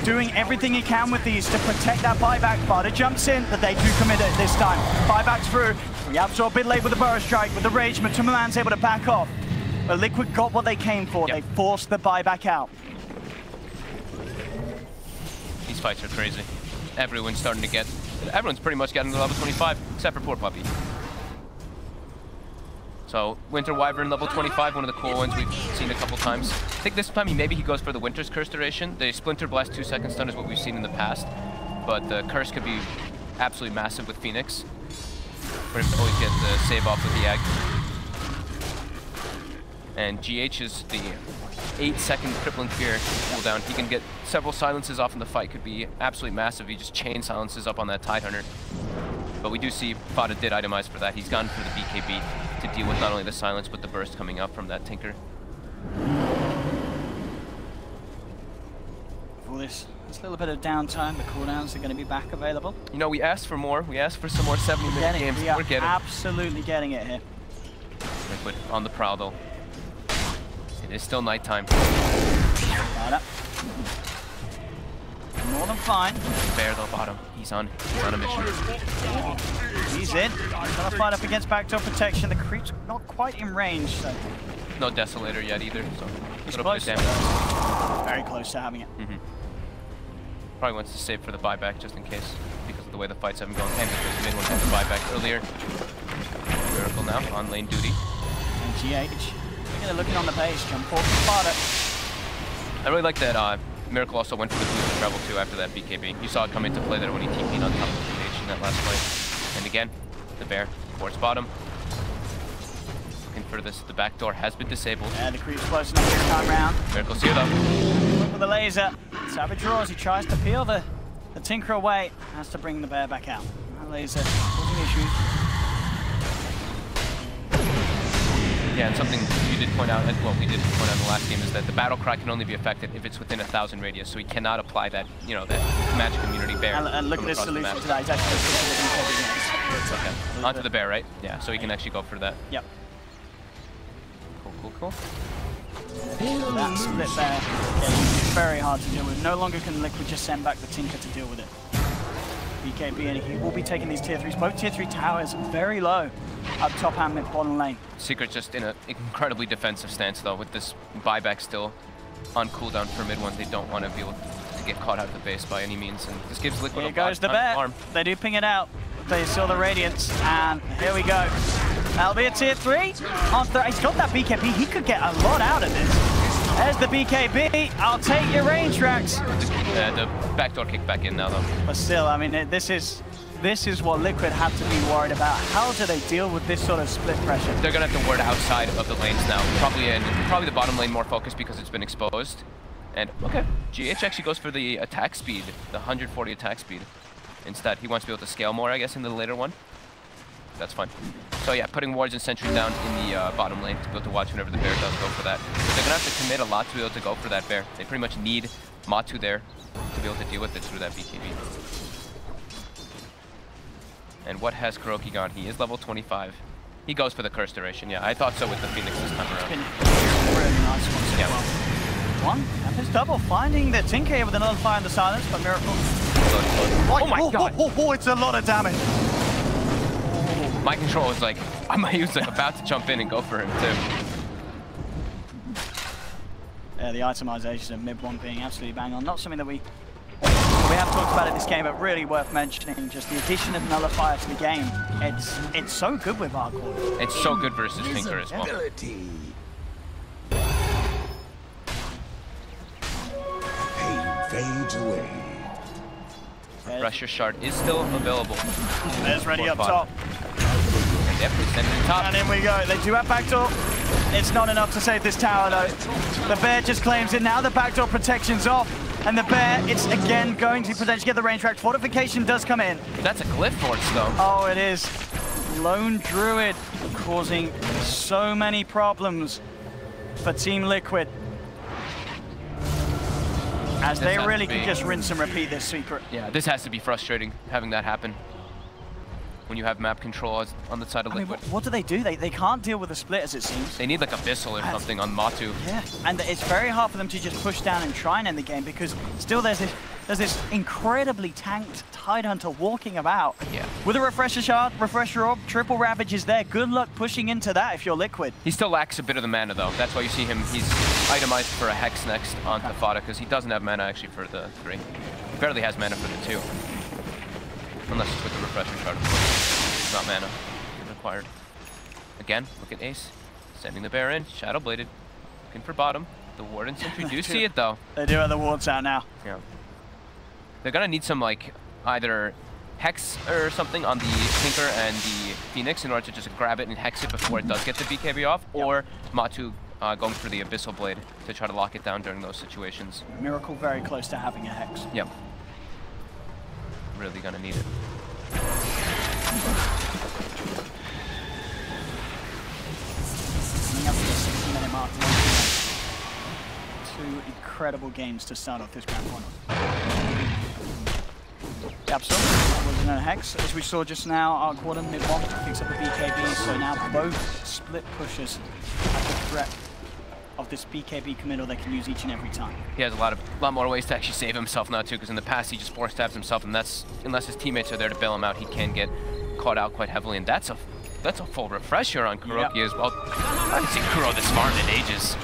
Doing everything he can with these to protect that buyback. Fada jumps in, but they do commit it this time. Buyback's through. We absorb a bit late with the Burrow Strike. With the Rage, Matuma Man's able to back off. But Liquid got what they came for. Yep. They forced the buyback out. These fights are crazy. Everyone's pretty much getting to level 25, except for poor Puppy. So, Winter Wyvern level 25, one of the cool ones we've seen a couple times. I think this time maybe he goes for the Winter's Curse duration. The Splinter Blast 2-second stun is what we've seen in the past. But the Curse could be absolutely massive with Phoenix. We're going to always get the save off with the Egg. And GH is the 8-second Crippling Fear cooldown. He can get several silences off in the fight. Could be absolutely massive. He just chain silences up on that Tidehunter. But we do see Fada did itemize for that. He's gone for the BKB to deal with not only the silence, but the burst coming up from that Tinker. For this little bit of downtime, the cooldowns are going to be back available. You know, we asked for more. We asked for some more 70-minute games. We're getting absolutely getting it here. Liquid on the prowl, though. It is still nighttime. More than fine. Bear, though, bottom. He's on a mission. He's in. He's gonna fight up against backdoor protection. The creep's not quite in range, so. No Desolator yet either, so. He's close. Very close to having it. Probably wants to save for the buyback just in case, because of the way the fights have been going. And because mid one had the buyback earlier. Miracle now on lane duty. And GH. Looking on the pace, jump forward to Sparta. I really like that Miracle also went for the boost of travel too after that BKB. You saw it come into play there when he TP'd on top of GH in that last fight. And again, the bear towards bottom. Looking for this, the back door has been disabled. Yeah, the creep's close enough this time round. Miracle's here though. Look with the laser. Savage draws, he tries to peel the Tinker away. Has to bring the bear back out. That laser causing issues. Yeah, and something you did point out, well, we did point out in the last game, is that the battle cry can only be affected if it's within 1,000 radius, so he cannot apply that, you know, that magic immunity bear. And look at this solution to that. He's actually okay. Onto the bear, right? Yeah, so he can actually go for that. Yep. Cool. That split bear is very hard to deal with. No longer can Liquid just send back the Tinker to deal with it. BKB, and he will be taking these tier 3s. Both tier 3 towers very low up top and mid bottom lane. Secret just in an incredibly defensive stance though, with this buyback still on cooldown for mid one. They don't want to be able to get caught out of the base by any means, and this gives Liquid here goes the bear. They do ping it out. They saw the Radiance, and here we go. That'll be a tier 3. He's got that BKB. He could get a lot out of this. There's the BKB. I'll take your range tracks. The backdoor kick back in now, though. But still, I mean, this is what Liquid have to be worried about. How do they deal with this sort of split pressure? They're gonna have to ward outside of the lanes now. Probably the bottom lane more focused because it's been exposed. And okay, GH actually goes for the attack speed, the 140 attack speed. Instead, he wants to be able to scale more, I guess, in the later one. That's fine. So yeah, putting wards and sentries down in the bottom lane to be able to watch whenever the bear does go for that. But they're gonna have to commit a lot to be able to go for that bear. They pretty much need Matu there to be able to deal with it through that BKB. And what has Kuroki gone? He is level 25. He goes for the curse duration. Yeah, I thought so with the Phoenix this time around. Really nice one. Yeah. One, and his double, finding the Tinker with another fire in the silence, but Miracle. Oh my god! Oh, it's a lot of damage. My control is like, he was like about to jump in and go for him too. Yeah, the itemization of mid one being absolutely bang on. Not something that we have talked about in this game, but really worth mentioning. Just the addition of Nullifier to the game. It's so good with Hardcore. It's so good versus Tinker as well. Pain fades away. Refresher shard is still available. There's ready up top. Yep, we send it to top. And in we go. They do have backdoor. It's not enough to save this tower though. The bear just claims it. Now the backdoor protection's off. And the bear, it's again going to potentially get the range rack. Fortification does come in. That's a glyph force though. Oh, it is. Lone Druid causing so many problems for Team Liquid. As they really can just rinse and repeat this secret. Yeah, this has to be frustrating, having that happen. When you have map control on the side of Liquid. What do? They can't deal with the split, as it seems. They need like Abyssal or something on Matu. Yeah, and it's very hard for them to just push down and try and end the game, because still there's this incredibly tanked Tidehunter walking about. Yeah. With a Refresher Shard, Refresher Orb, triple Ravage is there. Good luck pushing into that if you're Liquid. He still lacks a bit of the mana though. That's why you see him, he's itemized for a Hex next onto Fada, because he doesn't have mana actually for the 3. He barely has mana for the 2. Unless it's with the Refresher Shard, of course. Not mana required. Again, look at Ace. Sending the bear in, Shadow Bladed. Looking for bottom. The Warden Sentry do see it though. They do have the wards out now. Yeah. They're gonna need some like either Hex or something on the Tinker and the Phoenix in order to just grab it and Hex it before it does get the BKB off, or Matu going for the Abyssal Blade to try to lock it down during those situations. Miracle very close to having a Hex. Yep. Really gonna need it. Coming up to the 60-minute mark. 2 incredible games to start off this grand final. Absolutely. Was no Hex, as we saw just now. Arc Warden mid-bomb picks up the BKB, so now both split pushers have the threat of this BKB committal they can use each and every time. He has a lot more ways to actually save himself now too, because in the past he just force stabs himself, and that's, unless his teammates are there to bail him out, he can get caught out quite heavily, and that's a full refresher on Kuroki as well. I haven't seen Kuro this far in ages.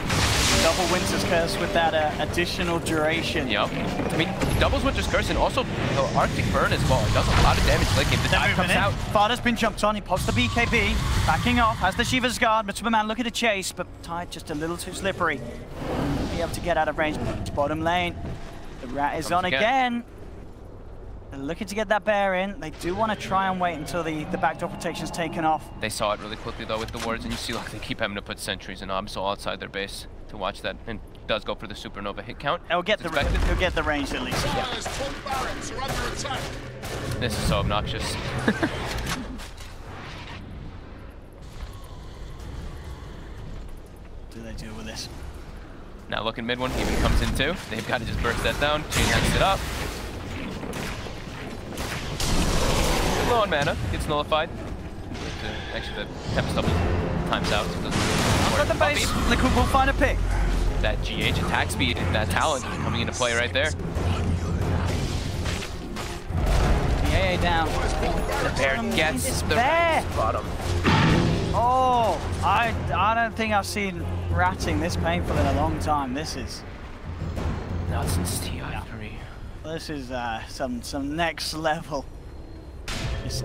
Double Winter's Curse with that additional duration. Yep. I mean, doubles Winter's Curse and also the Arctic Burn as well. It does a lot of damage late game. The dive comes out. Fada's been jumped on. He pops the BKB. Backing off. Has the Shiva's Guard. Superman looking to chase, but Tide just a little too slippery. Be able to get out of range. Bottom lane. The rat is on again. They're looking to get that bear in. They do want to try and wait until the backdoor protection's taken off. They saw it really quickly though with the wards, and you see like they keep having to put sentries and Absol outside their base to watch that, and does go for the supernova hit count. He'll get the range at least. Yeah. This is so obnoxious. Do they deal with this? Now looking mid one, even comes in too. They've got to just burst that down. Chain hacks it up. Low on mana, gets nullified. Actually, the Tempest double times out, so it doesn't work. The base, Liquid will find a pick. That GH attack speed, that talent coming into play right there. The AA down. The bear gets the bottom. Oh, I don't think I've seen ratting this painful in a long time. This is not since TI3. This is some next level. It's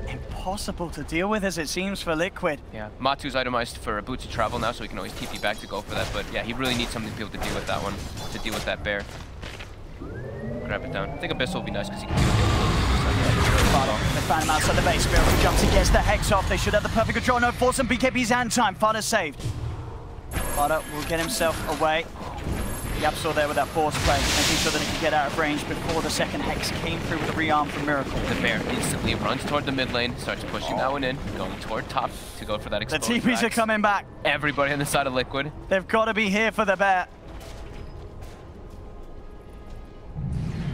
impossible to deal with as it seems for Liquid. Yeah, Matu's itemized for a boot to travel now, so he can always TP back to go for that. But yeah, he really needs something to be able to deal with that one, to deal with that bear. Grab it down. I think Abyssal will be nice because he can deal with it. They found him outside the base. Miracle jumps, he gets the Hex off. They should have the perfect control. No, force some BKB's hand time. Fada saved. Fada will get himself away. The Absol there with that force play, making sure that he can get out of range before the second Hex came through with a rearm from Miracle. The bear instantly runs toward the mid lane, starts pushing that one in, going toward top to go for that exposed The TPs are coming back. Everybody on the side of Liquid. They've got to be here for the bear.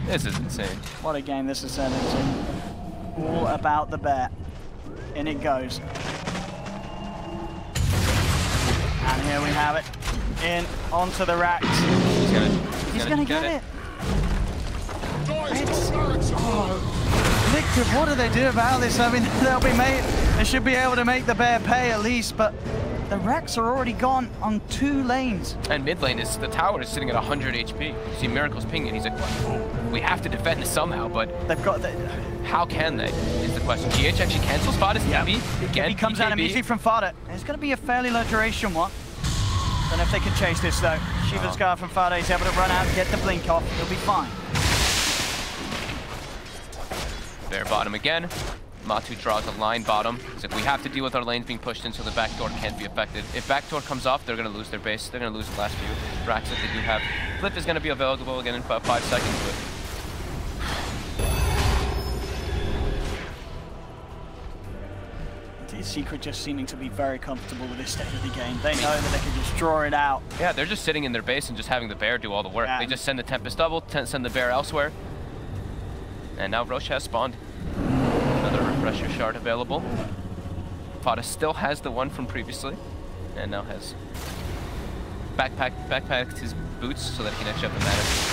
This is insane. What a game this is turning into. All about the bear. In it goes. And here we have it. In, onto the racks. He's gonna get it. Liquid, what do they do about this? I mean, they should be able to make the bear pay at least, but the racks are already gone on 2 lanes. And mid lane the tower is sitting at 100 HP. You see Miracle's pinging. He's like, we have to defend this somehow, but they've got how can they? Is the question. GH actually cancels Fada's TP. Again, he comes out immediately from Fada. It's going to be a fairly low duration one. Don't know if they can chase this though. Shiva's Guard from Fada, he's able to run out and get the blink off. He'll be fine. Bear bottom again. Matu draws a line bottom. He's like, we have to deal with our lanes being pushed in so the backdoor can't be affected. If backdoor comes off, they're going to lose their base. They're going to lose the last few racks that they do have. Flip is going to be available again in about 5 seconds. But Secret just seeming to be very comfortable with this state of the game. They know that they can just draw it out. Yeah, they're just sitting in their base and just having the Bear do all the work. They just send the Tempest double, send the Bear elsewhere. And now Roche has spawned. Another refresher shard available. Fada still has the one from previously, and now has backpacked his boots so that he can actually have the mana to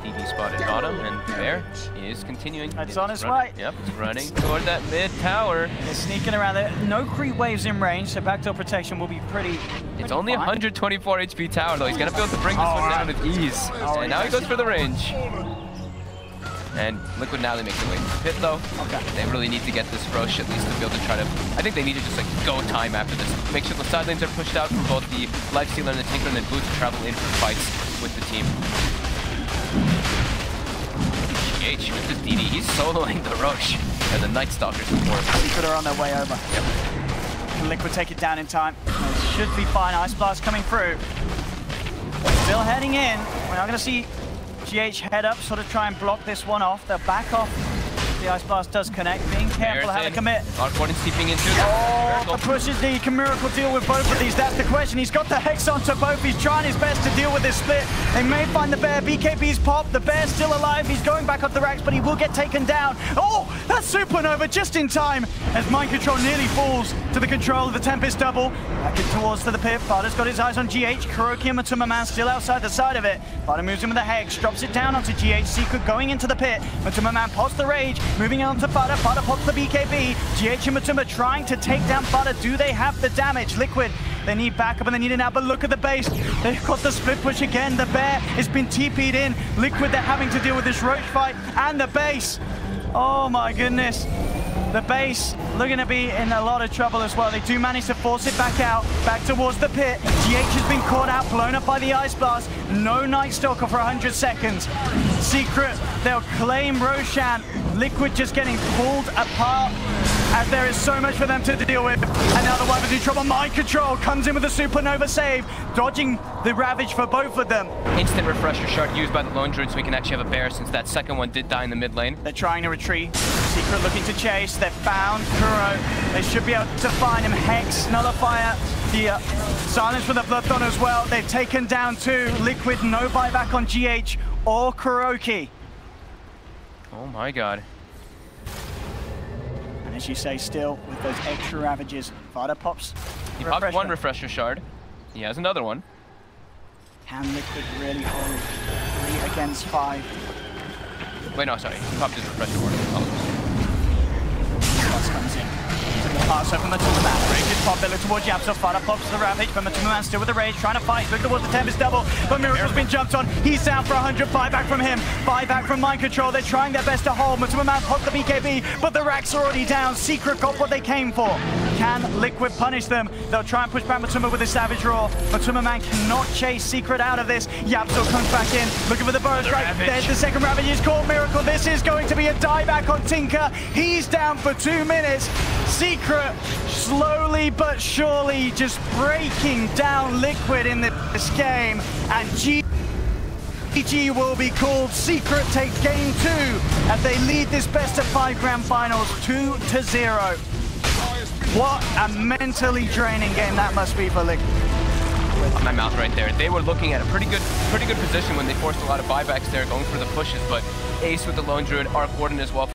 DD spotted bottom, and Bear is continuing. It's on his way. Yep, it's running toward that mid tower. They're sneaking around there. No creep waves in range, so backdoor protection will be pretty. It's only 124 HP tower though. He's gonna be able to bring this one down with ease. And now he goes for the range. And Liquid now they make their way to the pit though. Okay. They really need to get this Roche at least to be able to try to... I think they need to just like go time after this. Make sure the side lanes are pushed out from both the Lifestealer and the Tinker, and then Blue to travel in for fights with the team. GH with his DD, he's soloing the Roche. And the Night Stalkers support. Secret are on their way over. Yep. Liquid take it down in time. It should be fine. Ice Blast coming through. Still heading in. We're not going to see GH head up, sort of try and block this one off. They'll back off. The Ice Blast does connect. Being careful how they commit. Arcwarden's keeping into the push is D. Can Miracle deal with both of these? That's the question. He's got the Hex onto both. He's trying his best to deal with this split. They may find the Bear. BKB's popped. The Bear's still alive. He's going back up the racks, but he will get taken down. Oh, that's Supernova just in time as Mind Control nearly falls to the control of the Tempest double. Back in towards the pit. Fada's got his eyes on GH. Kuroki and Matuma Man still outside the side of it. Fada moves in with the Hex, drops it down onto GH. Secret going into the pit. Matuma Man pops the Rage, moving on to Fada. Fada pops the BKB. GH and Matuma trying to take down Fada. Do they have the damage? Liquid, they need backup and they need it now, but look at the base. They've got the split push again. The Bear has been TP'd in. Liquid, they're having to deal with this Roche fight and the base. Oh my goodness. The base looking to be in a lot of trouble as well. They do manage to force it back out, back towards the pit. GH has been caught out, blown up by the Ice Blast. No Night Stalker for 100 seconds. Secret, they'll claim Roshan. Liquid just getting pulled apart as there is so much for them to deal with. And now the Wyvern's in trouble. Mind Control comes in with a Supernova save, dodging the Ravage for both of them. Instant refresher shard used by the Lone Druid so we can actually have a Bear since that second one did die in the mid lane. They're trying to retreat. Secret looking to chase. They've found Kuro. They should be able to find him. Hex, Nullifier, the silence for the Bloodthorn as well. They've taken down 2. Liquid, no buyback on GH or Kuroki. Oh my god. And as you say, still with those extra Ravages, Fada pops. He popped one refresher shard. He has another one. Can Liquid really hold 3 against 5? Wait, no, sorry. He popped his refresher one. Plus comes in. Pass over Matuma Man. Rage is popped. They look towards Yapso. Fada pops the Ravage, but Matuma Man still with the Rage, trying to fight. Look towards the Tempest double, but Miracle's been jumped on. He's down for 100. Buyback from him. Buyback from Mind Control. They're trying their best to hold. Matuma Man popped the BKB, but the racks are already down. Secret got what they came for. Can Liquid punish them? They'll try and push back Matuma with his Savage Roar. Matuma Man cannot chase Secret out of this. Yapso comes back in, looking for the burrow strike. There's the second Ravage. Is caught. Miracle. This is going to be a dieback on Tinker. He's down for 2 minutes. Secret slowly but surely just breaking down Liquid in this game, and GG will be called. Secret take game 2 as they lead this best of 5 grand finals 2-0. What a mentally draining game that must be for Liquid. On my mouth right there. They were looking at a pretty good position when they forced a lot of buybacks there, going for the pushes, but Ace with the Lone Druid, Arc Warden as well.